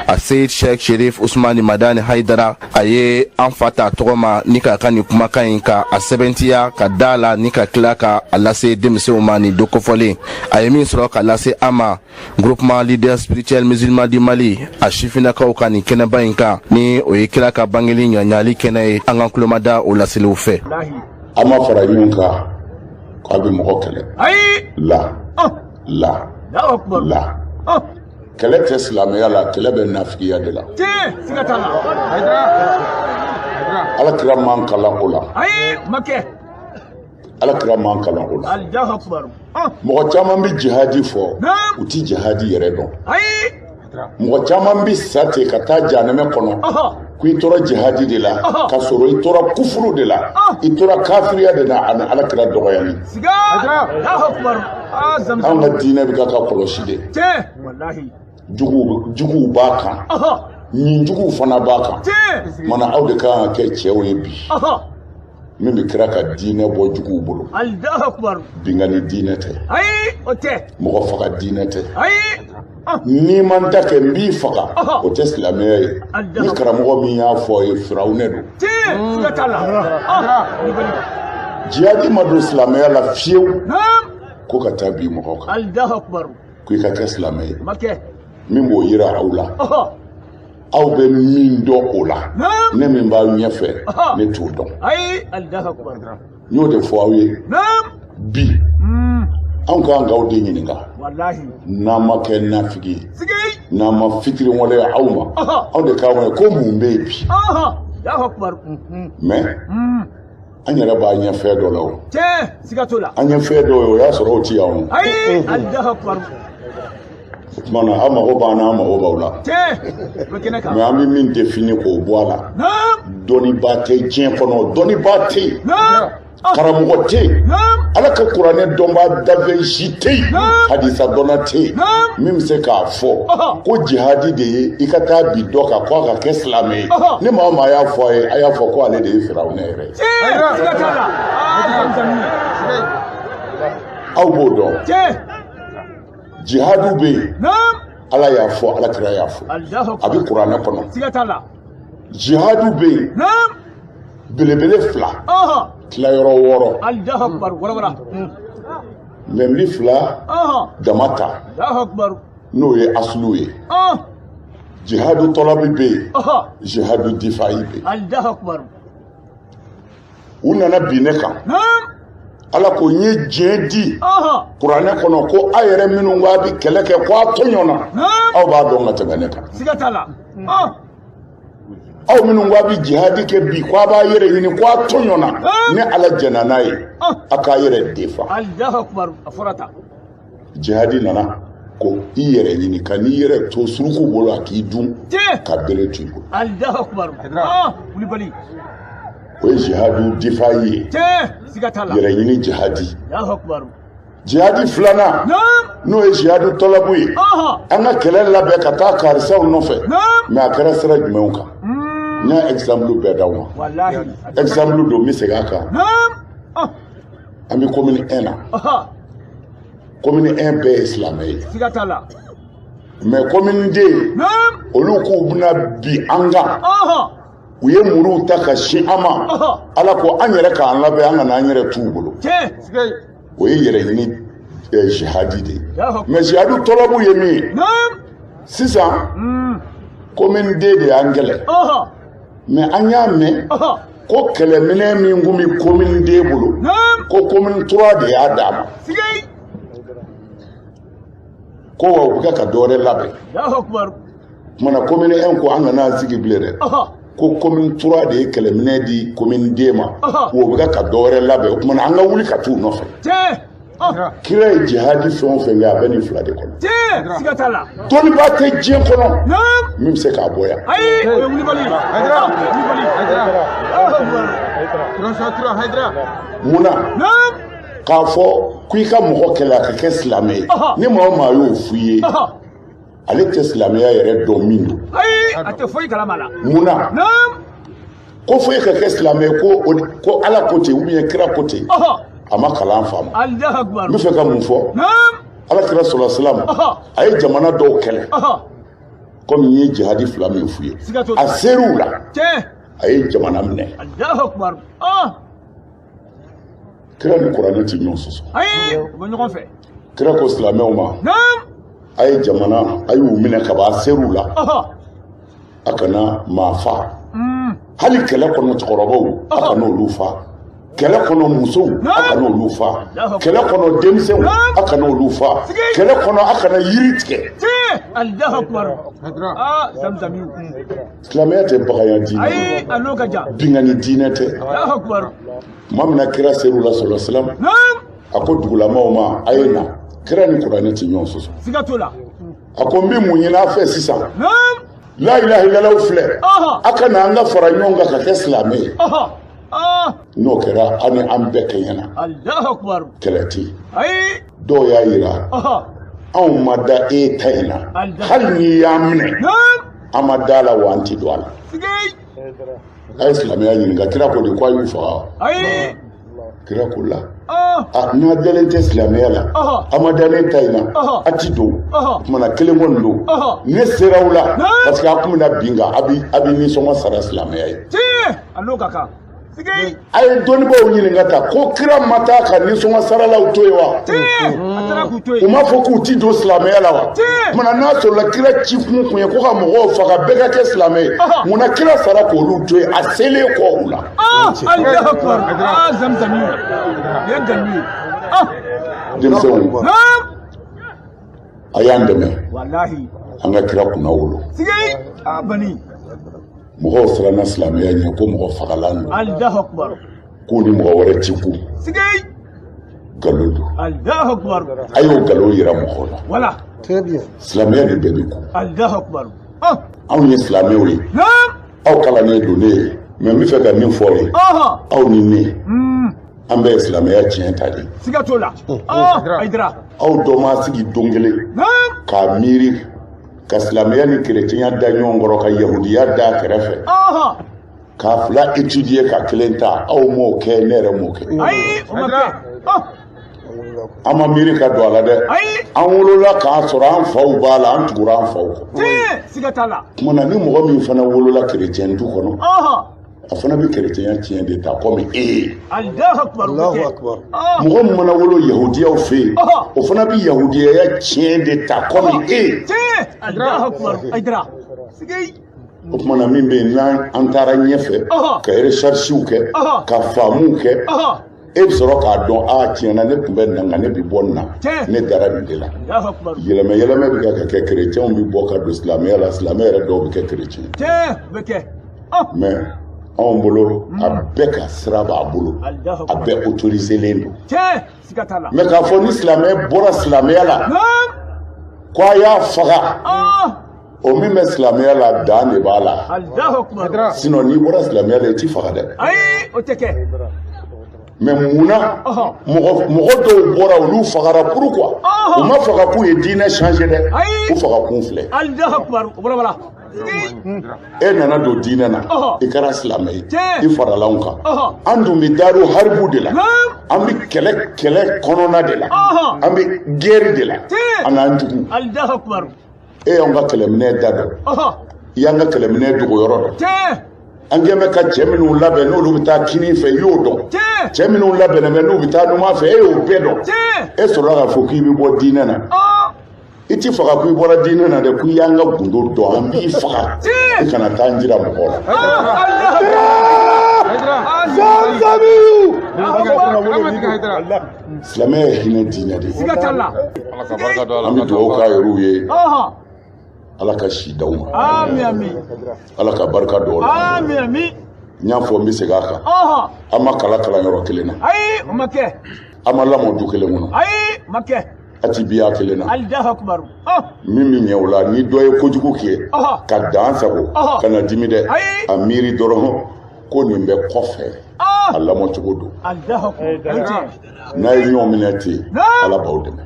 a Seyd Sheikh Sherif Usmani Madani Haidara a ye an fa ta tɔgɔ ma ni ka ka ni kumakan in ka a sɛbɛntiya ka da la ni ka tila ka a lase denmisɛnw ma ni dokofɔlen a ye min sɔrɔ ka lase an ma Groupement leaders spirituels musulmans du Mali a sifinakaw ka ni kɛnɛba in kan ni o ye kira ka bangeli ɲaɲali kɛnɛ ye an ka kulomada o laseliw fɛ an ma fara ɲɔgɔn kan k'a bɛ mɔgɔ kɛlɛ la kɛlɛ tɛ silamɛya la kɛlɛ bɛ nafigiya de la ala kira man kalan o la ala kira man kalan o la mɔgɔ caman bɛ jihadi fɔ u ti jihadi yɛrɛ dɔn mɔgɔ caman bɛ sa ten ka taa jahanɛmɛ kɔnɔ ko i tora jihadi de la ka sɔrɔ i tora kufuru de la i tora kafiriya de la ani ala kira dɔgɔyali an ka diinɛ bɛ ka kɔlɔsi de juguw b'a kan nin juguw fana b'a kan mana aw de kan ka kɛ cɛw ye bi min bɛ kira ka diinɛ bɔ juguw bolo bingani diinɛ tɛ mɔgɔ faga diinɛ tɛ n'i man da kɛ n b'i faga o tɛ silamɛya ye ni karamɔgɔ min y'a fɔ ye firawunɛ don jihadi ma don silamɛya la fiyewu ko ka taa bi mɔgɔw kan ko i ka kɛ silamɛ ye min b'o yira aw la aw bɛ min dɔn o la ne min b'aw ɲɛfɛ ne t'o dɔn n y'o de fɔ aw ye bi anw k'an k'aw de ɲininka n'an ma kɛ nafigi ye n'an ma fitiri waleya aw ma aw de k'an wele ko mun bɛ yen bi mais an yɛrɛ b'a ɲɛ fɛn dɔ la o an ɲɛ fɛn dɔ ye o y'a sɔrɔ o ti yan o o tuma na aw mago b'an na an mago b'aw la mais an bɛ min défini k'o bɔ a la dɔnnibaa tɛ diɲɛ kɔnɔ dɔnnibaa tɛ yen karamɔgɔ tɛ yen ala ka kuranɛ dɔnbaa dafe si tɛ yen hadisa dɔnna tɛ yen min bɛ se k'a fɔ ko jihadi de ye i ka taa bi dɔ kan ko a ka kɛ silamɛ ye ni maa o maa y'a fɔ a ye a y'a fɔ ko ale de ye firawunɛ yɛrɛ ye aw b'o dɔn jihadu bɛ yen ala y'a fɔ ala kira y'a fɔ a bɛ kuranɛ kɔnɔ jihadu bɛ yen belebele fila tilayɔrɔ 6 Memli fila damata n'o ye aslu ye jihadu tɔlabi bɛ yen jihadu difayi bɛ yen u nana bin ne kan ala ko n ye diɲɛ di kuranɛ kɔnɔ ko a yɛrɛ minnu k'a bi kɛlɛ kɛ ko a to ɲɔgɔnna aw b'a dɔn ka tɛmɛ ne kan aw minnu k'a bi jihadi kɛ bi ko a b'a yɛrɛ ɲini ko a to ɲɔgɔnna ni ala jɛnna n'a ye a k'a yɛrɛ defa jihadi nana ko i yɛrɛ ɲini ka n'i yɛrɛ to suruku bolo a k'i dun ka bere to i bolo o ye jihadu difayi ye yɛrɛ ɲini jihadi jihadi filanan n'o ye jihadu tɔlabu ye an ka kɛlɛ labɛn ka taa karisaw nɔfɛ mɛ a kɛra sira jumɛnw kan n y'a exemple bɛɛ d'aw ma exemple don n bɛ segin a kan an bɛ commune 1 na commune 1 bɛɛ ye silamɛ ye mɛ commune 2 olu k'u bɛna bi an kan u ye muruw ta ka sin an ma ala ko an yɛrɛ k'an labɛn an kana an yɛrɛ t'u bolo o ye yɛrɛ ɲini jihadi de ye mɛ jihadu tɔlabu ye min ye sisan commune 2 de y'an kɛlɛ mɛ an y'a mɛn ko kɛlɛminɛ min kun bɛ commune 2 bolo ko commune 3 de y'a d'a ma ko wa u bɛ ka dɔwɛrɛ labɛn kumana commune 1 ko an kana sigi bilen dɛ ko commune 3 de ye kɛlɛminɛ di commune 2 ma wa u bɛ ka dɔwɛrɛ labɛn o kumana an ka wuli ka t'u nɔfɛ kira ye jihadi fɛn o fɛn kɛ a bɛ nin fila de kɔnɔ dɔnniba tɛ diɲɛ kɔnɔ min bɛ se k'a bɔ yan munna k'a fɔ ko i ka mɔgɔ kɛlɛ a ka kɛ silamɛ ye ni maa o maa y'o f'i ye ale tɛ silamɛya yɛrɛ dɔn min don munna ko fo e ka kɛ silamɛ ye ko ala ko ten ou bien kira ko ten a ma kalan faamu n bɛ fɛ ka mun fɔ ala kira sɔrɔ silamu a ye jamana dɔw kɛlɛ komi n ye jihadi fila min f'u ye a ser'u la a ye jamana minɛ kira ni kuranɛ tɛ ɲɔgɔn sɔsɔ kira ko silamɛw ma a ye jamana a y'u minɛ ka ban a ser'u la a kana maa fa hali kɛlɛ kɔnɔ cɛkɔrɔbaw a kana olu fa kɛlɛ kɔnɔ musow a kana olu fa kɛlɛ kɔnɔ denmisɛnw a kana olu fa kɛlɛ kɔnɔ a kana yiri tigɛ silamɛya tɛ bagaya diinɛ binkani diinɛ tɛ maa min na kira ser'u la sɔrɔ silamu a ko dugulamaw ma a ye na kira ni kuranɛ tɛ ɲɔgɔn sɔsɔ a ko n bɛ mun ɲini aw fɛ sisan la ilaha illallah filɛ a ka na an ka fara ɲɔgɔn kan ka kɛ silamɛ ye n'o kɛra an ni an bɛɛ kɛɲɛna kɛlɛ tɛ yen dɔw y'a yira anw ma da e ta in na hali n'i y'an minɛ an ma da la wa an tɛ don a la a ye silamɛya ɲininka kira ko de ko a y'u faga kira ko la n'a dalen tɛ silamɛya la a ma da ne ta in na a tɛ don kumana kelen kɔni don ne sera u la parce que a kun bɛna bin kan a bɛ nisɔngɔ sara silamɛya ye a ye dɔnnibaw ɲininka ta ko kira ma taa ka nisɔngɔ saralaw to yen wa u m'a fɔ k'u tɛ don silamɛya la wa kumana n'a sɔrɔla kira ci kun ye ko ka mɔgɔw faga bɛɛ ka kɛ silamɛ ye munna kira sara k'olu to yen a selen kɔ u la denmisɛnw a y'an dɛmɛ an ka kira kunna wolo mɔgɔw siranna silamɛya ɲɛ ko mɔgɔ fagalan don k'u ni mɔgɔ wɛrɛ ti ku nkalon don a y'o nkalon yira mɔgɔw la silamɛya de bɛɛ bɛ ku anw ye silamɛw ye aw kalannen don ne ye mɛ n bɛ fɛ ka min fɔ ye aw ni ne an bɛɛ ye silamɛya tiɲɛ ta de aw dɔ ma sigi don kelen k'a miiri ka silamɛya ni kerecɛnya da ɲɔgɔn kɔrɔ ka yahudiya da kɛrɛfɛ k'a fila étudier ka kelen ta aw m'o kɛ ne yɛrɛ m'o kɛ an ma miiri ka don a la dɛ an wolola k'a sɔrɔ an faw b'a la an tugura an faw kɔ kumana ni mɔgɔ min fana wolola kerecɛn du kɔnɔ a fana bɛ chrétien tiɲɛ de ta comme Allahu akbar. Allahu akbar. mɔgɔ min mana wolo yahudiyaw fɛ yen o fana bɛ yahudiyaya tiɲɛ de ta comme Allahu akbar. Aydra. Sigi. o tumana min bɛ yen n'an taara ɲɛfɛ ka recherches kɛ ka faamuw kɛ e bɛ sɔrɔ k'a dɔn tiɲɛna ne tun bɛ nin na nka ne bɛ bɔ nin na ne dara nin de la yɛlɛmɛ bɛ ka kɛ chrétienw bɛ bɔ ka don silamɛya la silamɛ yɛrɛ dɔw bɛ kɛ chrétien mais anw bolo a bɛɛ ka sira b'a bolo a bɛɛ autoriselen don mais k'a fɔ ni silamɛ bɔra silamɛya la ko a y'a faga o min bɛ silamɛya la dan de b'a la sinon n'i bɔra silamɛya la i t'i faga dɛ mais munna mɔgɔ dɔw bɔra olu fagara pourquoi u ma faga k'u ye diinɛ changer dɛ u faga kun filɛ e nana don diinɛ na i kɛra silamɛ ye i farala anw kan an dun bɛ daaru haribu de la an bɛ kɛlɛ kɔnɔna de la an bɛ guerre de la an n'an jugu e y'anw ka kɛlɛminɛ da dɔn i y'an ka kɛlɛminɛ dogoyɔrɔ dɔn an kɛn bɛ ka cɛ minnu labɛn n'olu bɛ taa kini fɛ i y'o dɔn cɛ minnu labɛnnen bɛ n'u bɛ taa numan fɛ e y'o bɛɛ dɔn e sɔrɔla k'a fɔ k'i bɛ bɔ diinɛ na i ti faga k'i bɔra diinɛ na dɛ k'i y'an ka gundo dɔn an b'i faga i kana taa n jira mɔgɔw la silamɛ ye hinɛ diinɛ de ye an bɛ dugawu k'a yɛrɛw ye ala ka si d'aw ma ala ka barika don la n y'a fɔ n bɛ segin a kan an ma kalan yɔrɔ kelen na an ma lamɔ du kelen kɔnɔ a ti biya kelen na min bɛ ɲɛ o la ni dɔ ye kojugu kɛ ka dan sago ka na dimi dɛ a miiri dɔrɔn ko nin bɛ kɔfɛ a lamɔ cogo don n'a ye ɲɔgɔn minɛ ten ala b'aw dɛmɛ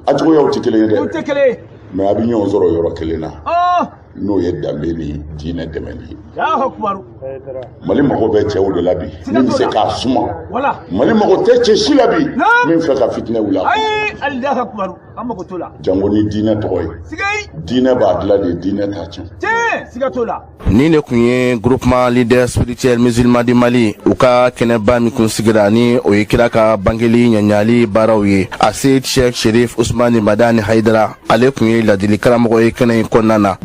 a cogoyaw tɛ kelen ye dɛ mais a bɛ ɲɔgɔn sɔrɔ yɔrɔ kelen na n'o ye danbe ni diinɛ dɛmɛli ye mali mago bɛ cɛw de la bi min bɛ se k'a suma mali mago tɛ cɛ si la bi min fɛ ka fitinɛ wuli jango ni diinɛ tɔgɔ ye diinɛ b'a dilan de diinɛ t'a tiɲɛ ni ne kun ye groupement leader spirituel musulman du Mali u ka kɛnɛba min kun sigira ni o ye kira ka bangeli ɲaɲali baaraw ye a se Cheikh Sherif Ousmane Madani Haidara ale kun ye ladili karamɔgɔ ye kɛnɛ in kɔnɔna na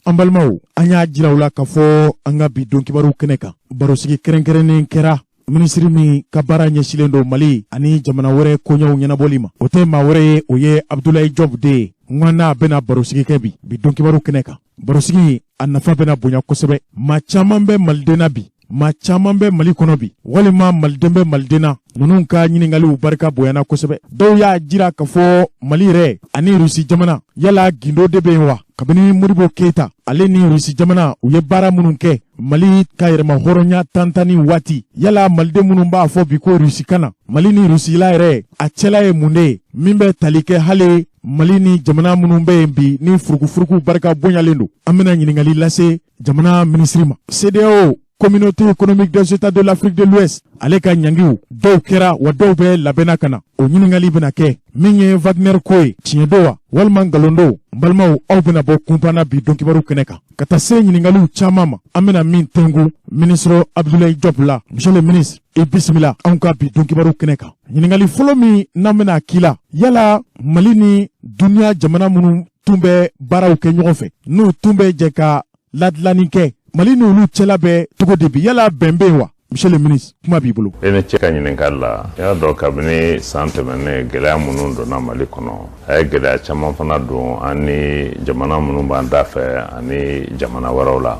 an balimaw an y'a jira u la k'a fɔ an ka bi don kibaru kɛnɛ kan barosigi kɛrɛnkɛrɛnnen kɛra minisiri min ka baara ɲɛsilen don Mali ani jamana wɛrɛ koɲɛw ɲɛnabɔli ma o tɛ maa wɛrɛ ye o ye Abdoulaye Diop de ye n ko n'a bɛna barosigi kɛ bi don kibaru kɛnɛ kan barosigi a nafa bɛna bonya kosɛbɛ maa caman bɛ Maliden na bi maa caman bɛ Mali kɔnɔ bi walima Maliden bɛ Maliden na ninnu ka ɲiningaliw barika bonyana kosɛbɛ dɔw y'a jira k'a fɔ Mali yɛrɛ ani Rusi jamana yala gindo de bɛ yen wa kabini Modibo Keita ale ni Rusi jamana u ye baara minnu kɛ Mali ka yɛrɛma hɔrɔnya tantani waati yala Maliden minnu b'a fɔ bi ko Rusi kana Mali ni Rusila yɛrɛ a cɛla ye mun de ye min bɛ tali kɛ hali Mali ni jamana minnu bɛ yen bi ni furukufuruku barika bonyalen don an bɛna ɲiningali lase jamana minisiri ma CEDEAO Communauté économique des États de l'Afrique de l'Ouest ale ka ɲangiw dɔw kɛra wa dɔw bɛ labɛnna ka na o ɲiningali bɛna kɛ min ye Wagner ko ye tiɲɛ do wa walima ngalon do n balimaw aw bɛna bɔ kunpanna bi don kibaru kɛnɛ kan ka taa se ɲiningaliw caman ma an bɛna min tɛngu ministre Abdoulaye Diop la monsieur le ministre i bisimila anw ka bi don kibaru kɛnɛ kan ɲiningali fɔlɔ min n'an bɛna k'i la yala Mali ni duniya jamana minnu tun bɛ baaraw kɛ ɲɔgɔn fɛ n'u tun bɛ jɛ ka ladilanni kɛ Mali n'olu cɛla bɛ cogo de bi yala bɛn bɛ yen wa monsieur le ministre kuma b'i bolo e ne cɛ ka ɲininkali la y'a dɔn kabini san tɛmɛnen gɛlɛya minnu donna Mali kɔnɔ a ye gɛlɛya caman fana don an ni jamana minnu b'an da fɛ ani jamana wɛrɛw la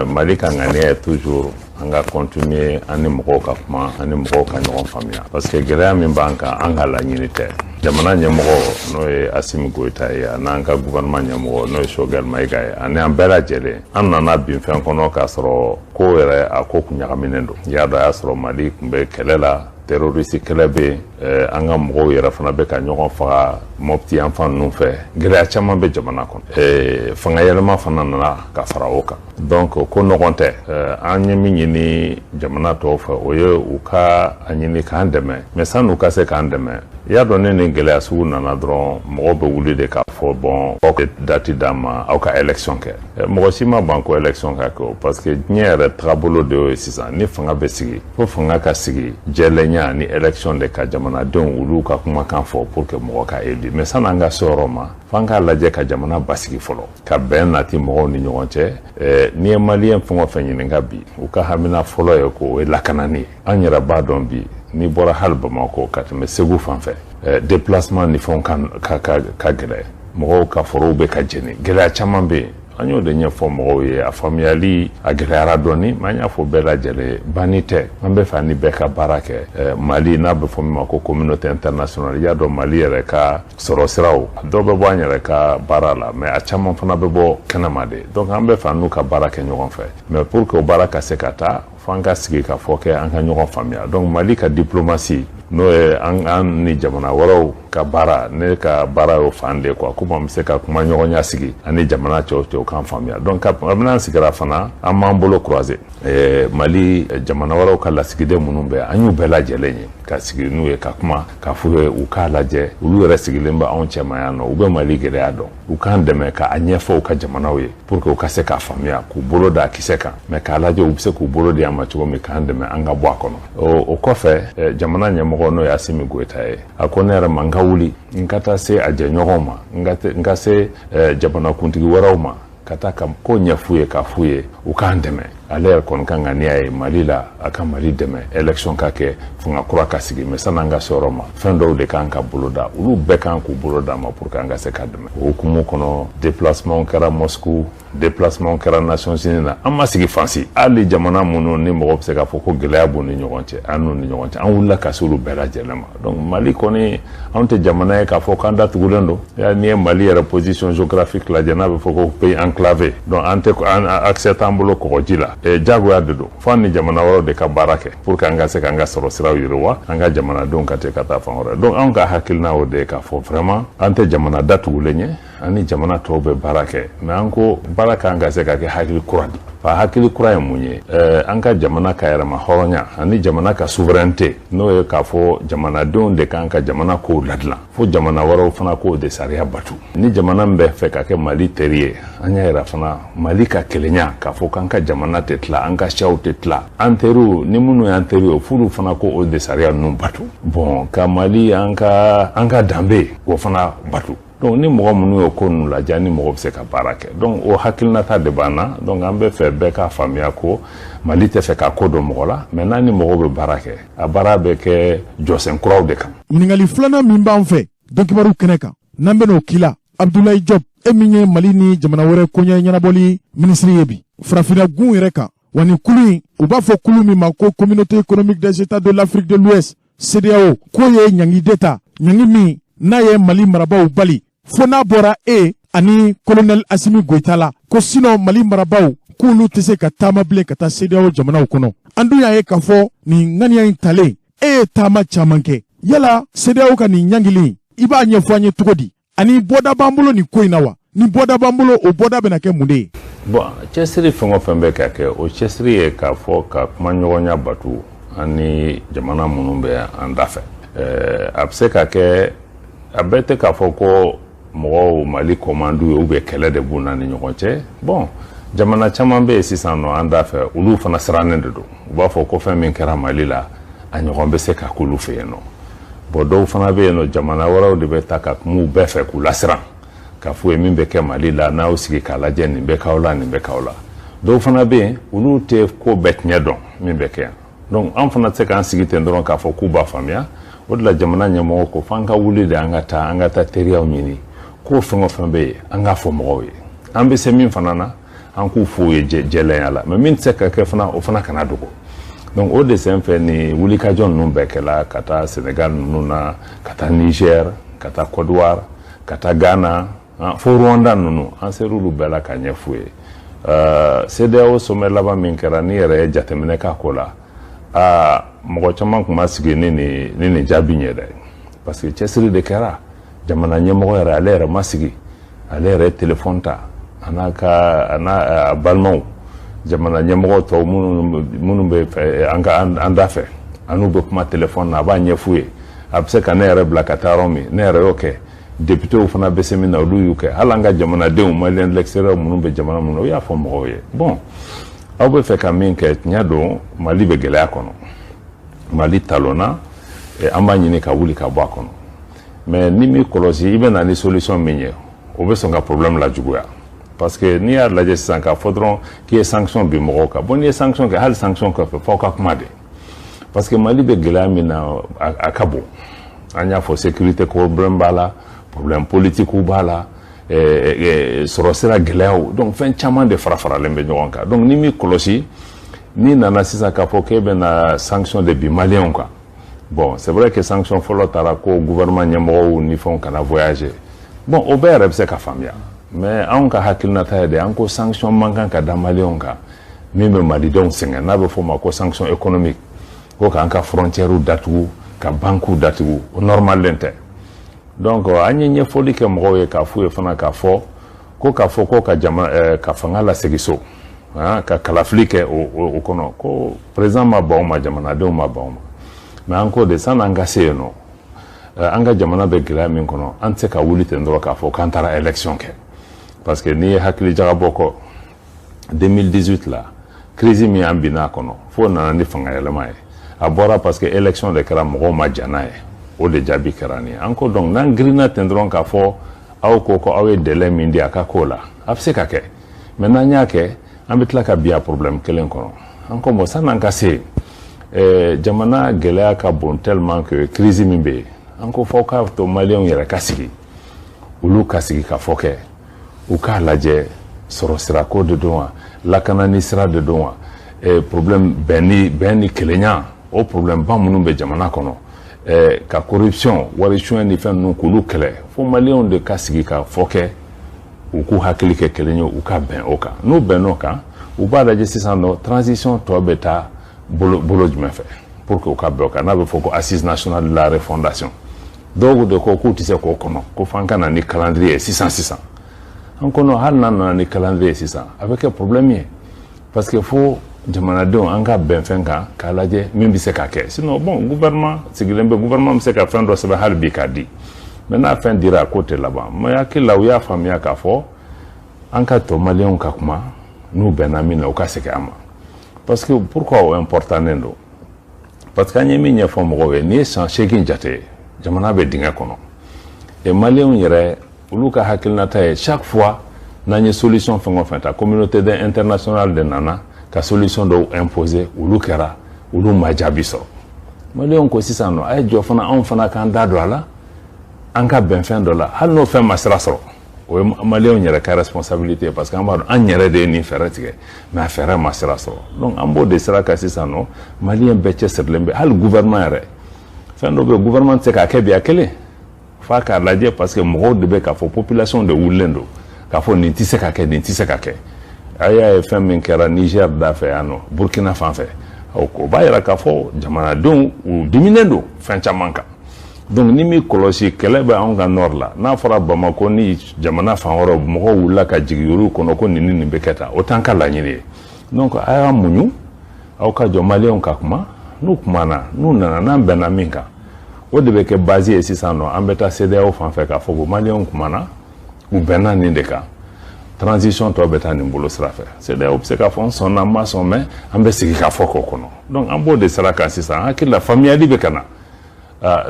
Mali ka ŋaniya ye toujours an ka continuer an ni mɔgɔw ka kuma an ni mɔgɔw ka ɲɔgɔn faamuya parce que gɛlɛya min b'an kan an ka laɲini tɛ jamana ɲɛmɔgɔ n'o ye Assimi Goïta ye an'an ka gouvernement ɲɛmɔgɔ n'o ye Choguel Maïga ye ani an bɛɛ lajɛlen an nana bin fɛn kɔnɔ k'a sɔrɔ ko yɛrɛ a ko kun ɲagaminen don i y'a dɔn a y'a sɔrɔ Mali kun bɛ kɛlɛ la terroriste kɛlɛ bɛ yen an ka mɔgɔw yɛrɛ fana bɛ ka ɲɔgɔn faga Mopti yan fan ninnu fɛ gɛlɛya caman bɛ jamana kɔnɔ fanga yɛlɛma fana nana ka fara o kan donc ko nɔgɔn tɛ an ye min ɲini jamana tɔw fɛ o ye u ka a ɲini k'an dɛmɛ mais san'u ka se k'an dɛmɛ i y'a dɔn ne ni gɛlɛya sugu nana dɔrɔn mɔgɔw bɛ wuli de k'a fɔ bon aw ka dati d'an ma aw ka élection kɛ mɔgɔ si ma ban ko élection ka kɛ parce que diɲɛ yɛrɛ tagabolo de y'o ye sisan ni fanga bɛ sigi fo fanga ka sigi jɛlenya ni élection de ka jamanadenw olu ka kumakan fɔ pour que mɔgɔ ka élu mais san'an ka se yɔrɔ ma f'an k'a lajɛ ka jamana basigi fɔlɔ ka bɛn nati mɔgɔw ni ɲɔgɔn cɛ n'i ye maliyɛn fɛn o fɛn ɲininka bi u ka hamina fɔlɔ ye ko o ye lakanani ye an yɛrɛ b'a dɔn bi n'i bɔra hali Bamakɔ ka tɛmɛ Segu fan fɛ déplacement ni fɛnw ka gɛlɛ mɔgɔw ka forow bɛ ka jeni gɛlɛya caman bɛ yen an y'o de ɲɛfɔ mɔgɔw ye a faamuyali a gɛlɛyara dɔɔni mais an y'a fɔ bɛɛ lajɛlen banni tɛ an bɛ fɛ ni bɛɛ ka baara kɛ Mali n'a bɛ fɔ min ma ko communauté internationale y'a dɔn Mali yɛrɛ ka sɔrɔ siraw dɔw bɛ bɔ an yɛrɛ ka baara la mais a caman fana bɛ bɔ kɛnɛma de donc an bɛ fɛ n'u ka baara kɛ ɲɔgɔn fɛ mais pour que o baara ka se ka taa f'an ka sigi ka fɔ kɛ an ka ɲɔgɔn faamuya donc Mali ka diplomatie n'o ye an ni jamana wɛrɛw ka baara ne ka baara y'o fan de quoi komi an bɛ se ka kuma ɲɔgɔnya sigi ani jamana cɛw k'an faamuya donc kabini an sigira fana an b'an bolo croiser Mali jamana wɛrɛw ka lasigiden minnu bɛ an y'u bɛɛ lajɛlen ye ka sigi n'u ye ka kuma ka f'u ye u k'a lajɛ olu yɛrɛ sigilen bɛ anw cɛman yan nɔ u bɛ Mali gɛlɛya dɔn u k'an dɛmɛ k'a ɲɛfɔ u ka jamanaw ye pour que u ka se k'a faamuya k'u bolo da kisɛ kan mais k'a lajɛ u bɛ se k'u bolo di an ma cogo min k'an dɛmɛ an ka bɔ a kɔnɔ o kɔfɛ jamana ɲɛmɔgɔ n'o ye Asimi Goita ye a ko ne yɛrɛ ma n ka wuli n ka taa se a jɛɲɔgɔnw ma n ka se jamanakuntigi wɛrɛw ma ka taa ka ko ɲɛf'u ye k'a f'u ye u k'an dɛmɛ ale yɛrɛ kɔni ka ŋaniya ye Mali la a ka Mali dɛmɛ élection ka kɛ fanga kura ka sigi mais san'an ka se yɔrɔ ma fɛn dɔw de kan ka bolo da olu bɛɛ kan k'u bolo da ma pour que an ka se ka dɛmɛ o hukumu kɔnɔ déplacement kɛra Moscou déplacement kɛra Nations Unies na an ma sigi fansi hali jamana minnu ni mɔgɔ bɛ se k'a fɔ ko gɛlɛya b'u ni ɲɔgɔn cɛ an n'u ni ɲɔgɔn cɛ an wulila ka se olu bɛɛ lajɛlen ma donc Mali kɔni anw tɛ jamana ye k'a fɔ k'an datugulen don n'i ye Mali yɛrɛ position géographique lajɛ n'a bɛ fɔ ko pays enclavé donc an tɛ accès t'an bolo kɔgɔji la jagoya de don fo an ni jamana wɛrɛw de ka baara kɛ pour que an ka se k'an ka sɔrɔ siraw yiriwa an ka jamanadenw ka ka taa fan wɛrɛ donc anw ka hakilina o de ye k'a fɔ vraiment an tɛ jamana datugulen ye an ni jamana tɔw bɛ baara kɛ mais an ko baara kan ka se ka kɛ hakili kura de fa hakili kura ye mun ye an ka jamana ka yɛrɛma hɔrɔnya ani jamana ka souveraineté n'o ye k'a fɔ jamanadenw de kan ka jamana kow ladilan fo jamana wɛrɛw fana k'o de sariya batu ni jamana min bɛ fɛ ka kɛ Mali teri ye an y'a yira fana Mali ka kelenya k'a fɔ k'an ka jamana tɛ tila an ka siyaw tɛ tila an teriw ni minnu y'an teriw f'olu fana k'o de sariya ninnu batu bon ka Mali an ka danbe o fana batu donc ni mɔgɔ minnu y'o ko ninnu lajɛ ni mɔgɔ bɛ se ka baara kɛ donc o hakilinata de b'an na donc an bɛ fɛ bɛɛ k'a faamuya ko Mali tɛ fɛ ka ko dɔn mɔgɔ la mais n'a ni mɔgɔw bɛ baara kɛ a baara bɛ kɛ jɔsen kuraw de kan. ɲininkali filanan min b'an fɛ dɔnkibaru kɛnɛ kan n'an bɛn'o k'i la Abdoulaye Diop e min ye Mali ni jamana wɛrɛ koɲɛ ɲɛnabɔli minisiri ye bi farafinna gun yɛrɛ kan wa nin kulu in u b'a fɔ kulu min ma ko communauté économique des états de l'Afrique de l'Ouest CEDEAO k'o ye ɲangi d'État ɲangi min n'a ye Mali marabaaw bali fo n'a bɔra ani colonel Asimi Goita la ko sinon Mali marabaaw k'olu tɛ se ka taama bilen ka taa CEDEAO jamanaw kɔnɔ an dun y'a ye k'a fɔ nin ŋaniya in talen ye taama caman kɛ yala CEDEAO ka nin ɲangili i b'a ɲɛfɔ an ye cogo di ani bɔda b'an bolo nin ko in na wa ni bɔda b'an bolo o bɔda bɛna kɛ mun de ye. bon cɛsiri fɛn o fɛn bɛ ka kɛ o cɛsiri ye k'a fɔ ka kuma ɲɔgɔnya batu ani jamana minnu bɛ an da fɛ a bɛ se ka kɛ a bɛɛ tɛ k'a fɔ ko mɔgɔw Mali kɔmandu ye ou bien kɛlɛ de b'u na ni ɲɔgɔn cɛ bon jamana caman bɛ yen sisan nɔ an da fɛ olu fana sirannen de don u b'a fɔ ko fɛn min kɛra Mali la a ɲɔgɔn bɛ se ka k'olu fɛ yen nɔ bon dɔw fana bɛ yen nɔ jamana wɛrɛw de bɛ taa ka kuma u bɛɛ fɛ k'u lasiran k'a fɔ ye min bɛ kɛ Mali la n'aw sigi k'a lajɛ nin bɛ k'aw la nin bɛ k'aw la dɔw fana bɛ yen olu tɛ ko bɛɛ tiɲɛ dɔn min bɛ kɛ yan donc an fana tɛ se k'an sigi ten dɔrɔn k'a fɔ k'u b'a faamuya o de la jamana ɲɛmɔgɔ ko f'an ka wuli de an ka taa teriyaw ɲini ko fɛn o fɛn bɛ yen an k'a fɔ mɔgɔw ye an bɛ se min fana na an k'u f'u ye jɛlenya la mais min tɛ se ka kɛ fana o fana kana dogo donc o de senfɛ ni wulikajɔ ninnu bɛɛ kɛla ka taa Sénégal ninnu na ka taa Niger ka taa Côte d'Ivoire ka taa Ghana fo Rwanda ninnu an ser'olu bɛɛ la ka ɲɛf'u ye CEDEAO sommet laban min kɛra ni yɛrɛ ye jateminɛ k'a ko la mɔgɔ caman kun ma sigi ni nin jaabi ɲɛ dɛ parce que cɛsiri de kɛra jamana ɲɛmɔgɔ yɛrɛ ale yɛrɛ ma sigi ale yɛrɛ téléphone ta a n'a balimaw jamana ɲɛmɔgɔ tɔw minnu bɛ an da fɛ an'u bɛ kuma téléphone na a b'a ɲɛf'u ye a bɛ se ka ne yɛrɛ bila ka taa yɔrɔ min ne yɛrɛ y'o kɛ députéw fana bɛ se min na olu y'u kɛ hali an ka jamanadenw maliyɛn de l'extérieur minnu bɛ jamana minnu na o y'a fɔ mɔgɔw ye bon aw bɛ fɛ ka min kɛ tiɲɛ don Mali bɛ gɛlɛya kɔnɔ Mali talonna an b'a ɲini ka wuli ka bɔ a kɔnɔ mais ni mi kɔlɔsi i bɛ na ni solution min ye o bɛ sɔn ka problème la juguya parce que n'i y'a lajɛ sisan k'a fɔ dɔrɔn k'i ye sanction bin mɔgɔw kan bon n'i ye sanction kɛ hali sanction kɔfɛ f'aw ka kuma de parce que Mali bɛ gɛlɛya min na a ka bon an y'a fɔ sécurité problème b'a la problème politique b'a la sɔrɔ sira gɛlɛyaw donc fɛn caman de fara-faralen bɛ ɲɔgɔn kan donc ni mi kɔlɔsi ni nana sisan k'a fɔ k'e bɛ na sanction de bin maliyɛnw kan bon c'est vrai que sanction fɔlɔ taara ko gouvernement ɲɛmɔgɔw ni fɛnw kana voyager bon o bɛɛ yɛrɛ bɛ se ka faamuya mais anw ka hakilinata ye de an ko sanction man kan ka da maliyɛnw kan min bɛ malidenw sɛgɛn n'a bɛ fɔ o ma ko sanction économique ko k'an ka frontières datugu ka banques datugu o normalen tɛ donc an ye ɲɛfɔli kɛ mɔgɔw ye k'a f'u ye fana k'a fɔ ko ka fanga lasegin so ka kalafili kɛ o kɔnɔ ko président ma ban o ma jamanadenw ma ban o ma mais an ko de san'an ka se yen nɔ an ka jamana bɛ gɛlɛya min kɔnɔ an tɛ se ka wuli ten dɔrɔn k'a fɔ k'an taara élection kɛ parce que n'i ye hakili jagabɔ kɔ 2018 la crise min an binna a kɔnɔ fo nana ni fanga yɛlɛma ye a bɔra parce que élection de kɛra mɔgɔw ma diya n'a ye o de jaabi kɛra nin ye an ko donc n'an girinna ten dɔrɔn k'a fɔ aw ko ko aw ye délai min di a ka k'o la a bɛ se ka kɛ mais n'an y'a kɛ an bɛ tila ka bin a problème kelen kɔnɔ an ko bon san'an ka se jamana gɛlɛya ka bon tellement que crise min bɛ yen an ko fɔ k'a to maliyɛnw yɛrɛ ka sigi olu ka sigi ka fɔ kɛ u k'a lajɛ sɔrɔ sirako de don wa lakanani sira de don wa problème bɛn ni kelenya o problème ba minnu bɛ jamana kɔnɔ ka corruption wari suɲɛ ni fɛn ninnu k'olu kɛlɛ fo maliyɛnw de ka sigi ka fɔ kɛ u k'u hakili kɛ kelen ye u ka bɛn o kan n'u bɛnn'o kan u b'a lajɛ sisan nɔ transition tɔ bɛ taa bolo jumɛn fɛ pour que u ka bɛn o kan n'a bɛ fɔ ko assise nationale de la refondation dɔw de ko k'u tɛ se k'o kɔnɔ ko f'an ka na ni calendrier sisan an ko non hali n'an nana ni calendrier sisan a bɛ kɛ problème ye parce que fo jamanadenw an ka bɛn fɛn kan k'a lajɛ min bɛ se ka kɛ sinon bon gouvernement sigilen bɛ gouvernement bɛ se ka fɛn dɔ sɛbɛn hali bi k'a di mais n'a fɛn dira a ko tɛ laban mais hakili la u y'a faamuya k'a fɔ an ka to maliyɛnw ka kuma n'u bɛnna min na u ka segin an ma parce que pourquoi o importanten don parce que an ye min ɲɛfɔ mɔgɔw ye n'i ye san 8 jate jamana bɛ dingɛ kɔnɔ et maliyɛnw yɛrɛ olu ka hakilinata ye chaque fois n'an ye solution fɛn o fɛn ta communauté internationale de nana ka solution dɔw imposer olu kɛra olu ma jaabi sɔrɔ maliyɛnw ko sisan nɔ a ye jɔ fana anw fana k'an da don a la an ka bɛn fɛn dɔ la hali n'o fɛn ma sira sɔrɔ o ye maliyɛnw yɛrɛ ka responsabilité parce que an b'a dɔn an yɛrɛ de ye nin fɛɛrɛ tigɛ mais a fɛɛrɛ ma sira sɔrɔ donc an b'o de sira kan sisan nɔ maliyɛn bɛɛ cɛsirilen bɛ hali gouvernement yɛrɛ fɛn dɔ bɛ gouvernement tɛ se k'a kɛ bi a kelen f'a k'a lajɛ parce que mɔgɔw de bɛ k'a fɔ population de wulilen don k'a fɔ nin tɛ se ka kɛ nin tɛ se ka kɛ a y'a ye fɛn min kɛra Niger da fɛ yan nɔ Burkina fan fɛ o b'a yira k'a fɔ jamanadenw u diminen don fɛn caman kan donc ni mi kɔlɔsi kɛlɛ bɛ anw ka nord la n'a fɔra Bamako ni jamana fan wɛrɛw mɔgɔw wulila ka jigin yɔrɔw kɔnɔ ko nin bɛ kɛ tan o t'an ka laɲini ye donc a y'a muɲu aw ka jɔ maliyɛnw ka kuma n'u kumana n'u nana n'an bɛnna min kan o de bɛ kɛ base ye sisan nɔ an bɛ taa CEDEAO fan fɛ k'a fɔ ko maliyɛnw kumana u bɛnna nin de kan transition tɔ bɛ taa nin bolo sira fɛ CEDEAO bɛ se k'a fɔ n sɔnna n ma sɔn mais an bɛ sigi k'a fɔ k'o kɔnɔ donc an b'o de sira kan sisan hakili la faamuyali bɛ ka na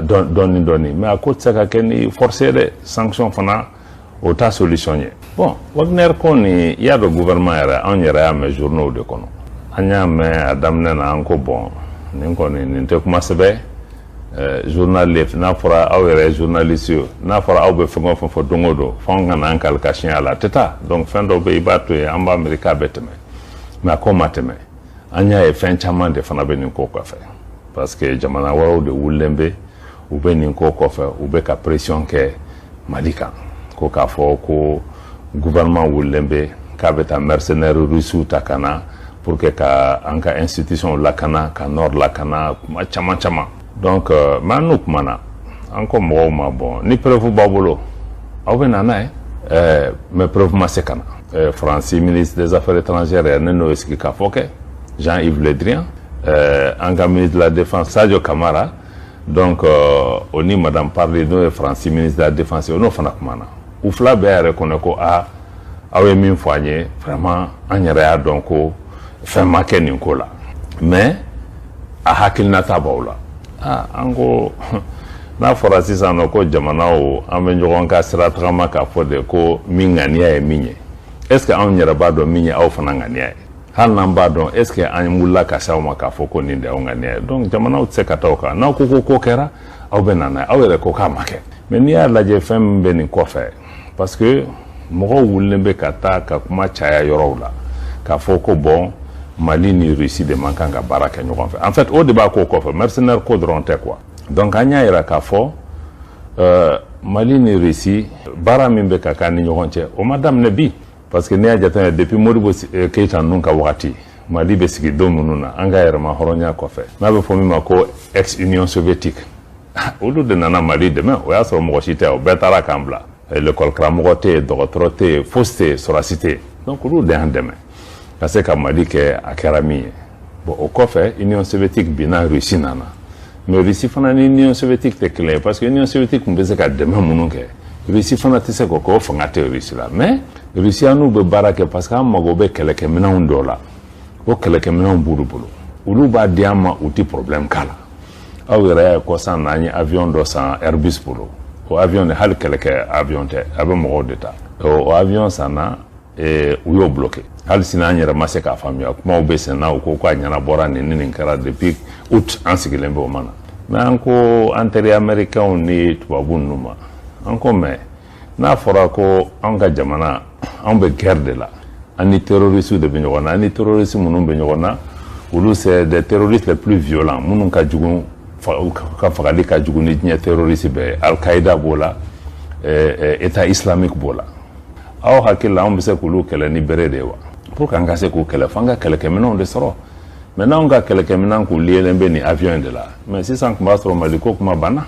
dɔɔni mais a ko tɛ se ka kɛ ni force ye dɛ sanction fana o t'a solution ye bon Wagner ko nin i y'a dɔn gouvernement yɛrɛ anw yɛrɛ y'a mɛn journaux de kɔnɔ an y'a mɛn a daminɛ na an ko bon nin kɔni nin tɛ kuma sɛbɛ journaliste n'a fɔra aw yɛrɛ journaliste ye n'a fɔra aw bɛ fɛn o fɛn fɔ don o don f'anw ka n'an kali ka siɲɛ a la a tɛ taa donc fɛn dɔw bɛ yen i b'a to yen an b'a miiri k'a bɛ tɛmɛ mais a ko ma tɛmɛ an y'a ye fɛn caman de fana bɛ nin ko kɔfɛ parce que jamana wɛrɛw de wulilen bɛ u bɛ nin ko kɔfɛ u bɛ ka pression kɛ Mali kan ko k'a fɔ ko gouvernement wulilen bɛ k'a bɛ taa mercenaires russiw ta ka na pour que ka an ka institution lakana ka nord lakana kuma caman caman donc ma n'u kumana an ko mɔgɔw ma bon ni preuve b'a bolo aw bɛ na n'a ye mais preuve ma se ka na Fransi ministre des affaires étrangères ne n'o sigi k'a fɔ kɛ Jean-Yves Le Drian an ka ministre de la défense Sadio Camara donc o ni madame Parly n'o ye Fransi ministre de la défense o n'o fana kumana u fila bɛɛ yɛrɛ kɔnɔ ko aw ye min fɔ an ye vraiment an yɛrɛ y'a dɔn ko fɛn ma kɛ nin ko la mais a hakilinata b'aw la an ko n'a fɔra sisan nɔ ko jamanaw an bɛ ɲɔgɔn ka sira tagama k'a fɔ de ko min ŋaniya ye min ye est ce que anw yɛrɛ b'a dɔn min ye aw fana ŋaniya ye hali n'an b'a dɔn est ce que an wulila ka se aw ma k'a fɔ ko nin de y'aw ŋaniya ye donc jamanaw tɛ se ka taa o kan n'aw ko ko kɛra aw bɛ na n'a ye aw yɛrɛ ko k'a ma kɛ mais n'i y'a lajɛ fɛn min bɛ nin kɔfɛ parce que mɔgɔw wulilen bɛ ka taa ka kuma caya yɔrɔw la k'a fɔ ko bon Mali ni Russie de man kan ka baara kɛ ɲɔgɔn fɛ en fait o de b'a ko kɔfɛ mercenaire ko dɔrɔn tɛ quoi donc an y'a yira k'a fɔ Mali ni Russie baara min bɛ ka k'an ni ɲɔgɔn cɛ o ma daminɛ bi parce que n'i y'a jateminɛ depuis Modibo Keita ninnu ka wagati Mali bɛ sigi don minnu na an ka yɛrɛma hɔrɔnya kɔfɛ n'a bɛ fɔ min ma ko ex Union soviétique olu de nana Mali dɛmɛ o y'a sɔrɔ mɔgɔ si tɛ o bɛɛ taara k'an bila l'école karamɔgɔ tɛ yen dɔgɔtɔrɔ tɛ yen fosi tɛ yen sɔrɔsi tɛ yen donc olu de y'an dɛmɛ ka se ka Mali kɛ a kɛra min ye bon o kɔfɛ Union soviétique binna Russie nana mais Russie fana ni Union soviétique tɛ kelen ye parce que Union soviétique tun bɛ se ka dɛmɛ minnu kɛ Russie fana tɛ se k'o kɛ o fanga tɛ Russie la mais Russiens bɛ baara kɛ parce que an mago bɛ kɛlɛkɛminɛnw dɔw la o kɛlɛkɛminɛnw b'olu bolo olu b'a di an ma u tɛ problème k'a la aw yɛrɛ y'a ye kɔsan n'an ye avion dɔ san Airbus bolo o avion de hali kɛlɛkɛ avion tɛ a bɛ mɔgɔw de ta o avion sanna u y'o bloqué hali sini an yɛrɛ ma se k'a faamuya kumaw bɛ sen na u ko k'a ɲɛnabɔra nin kɛra depuis août an sigilen bɛ o ma na mais an ko an teri américains ni tubabu ninnu ma an ko mais n'a fɔra ko an ka jamana an bɛ guerre de la an ni terroristes de bɛ ɲɔgɔn na an ni terroristes minnu bɛ ɲɔgɔn na olu c'est des terroristes les plus violents minnu ka jugu ka fagali ka jugu ni diɲɛ terroriste bɛɛ Al-Qaïda b'o la État islamique b'o la aw hakili la an bɛ se k'olu kɛlɛ ni bere de ye wa pour que an ka se k'u kɛlɛ f'an ka kɛlɛkɛminɛnw de sɔrɔ mais n'anw ka kɛlɛkɛminɛn k'u lielen bɛ nin avion de la mais sisan tun b'a sɔrɔ Mali ko kuma banna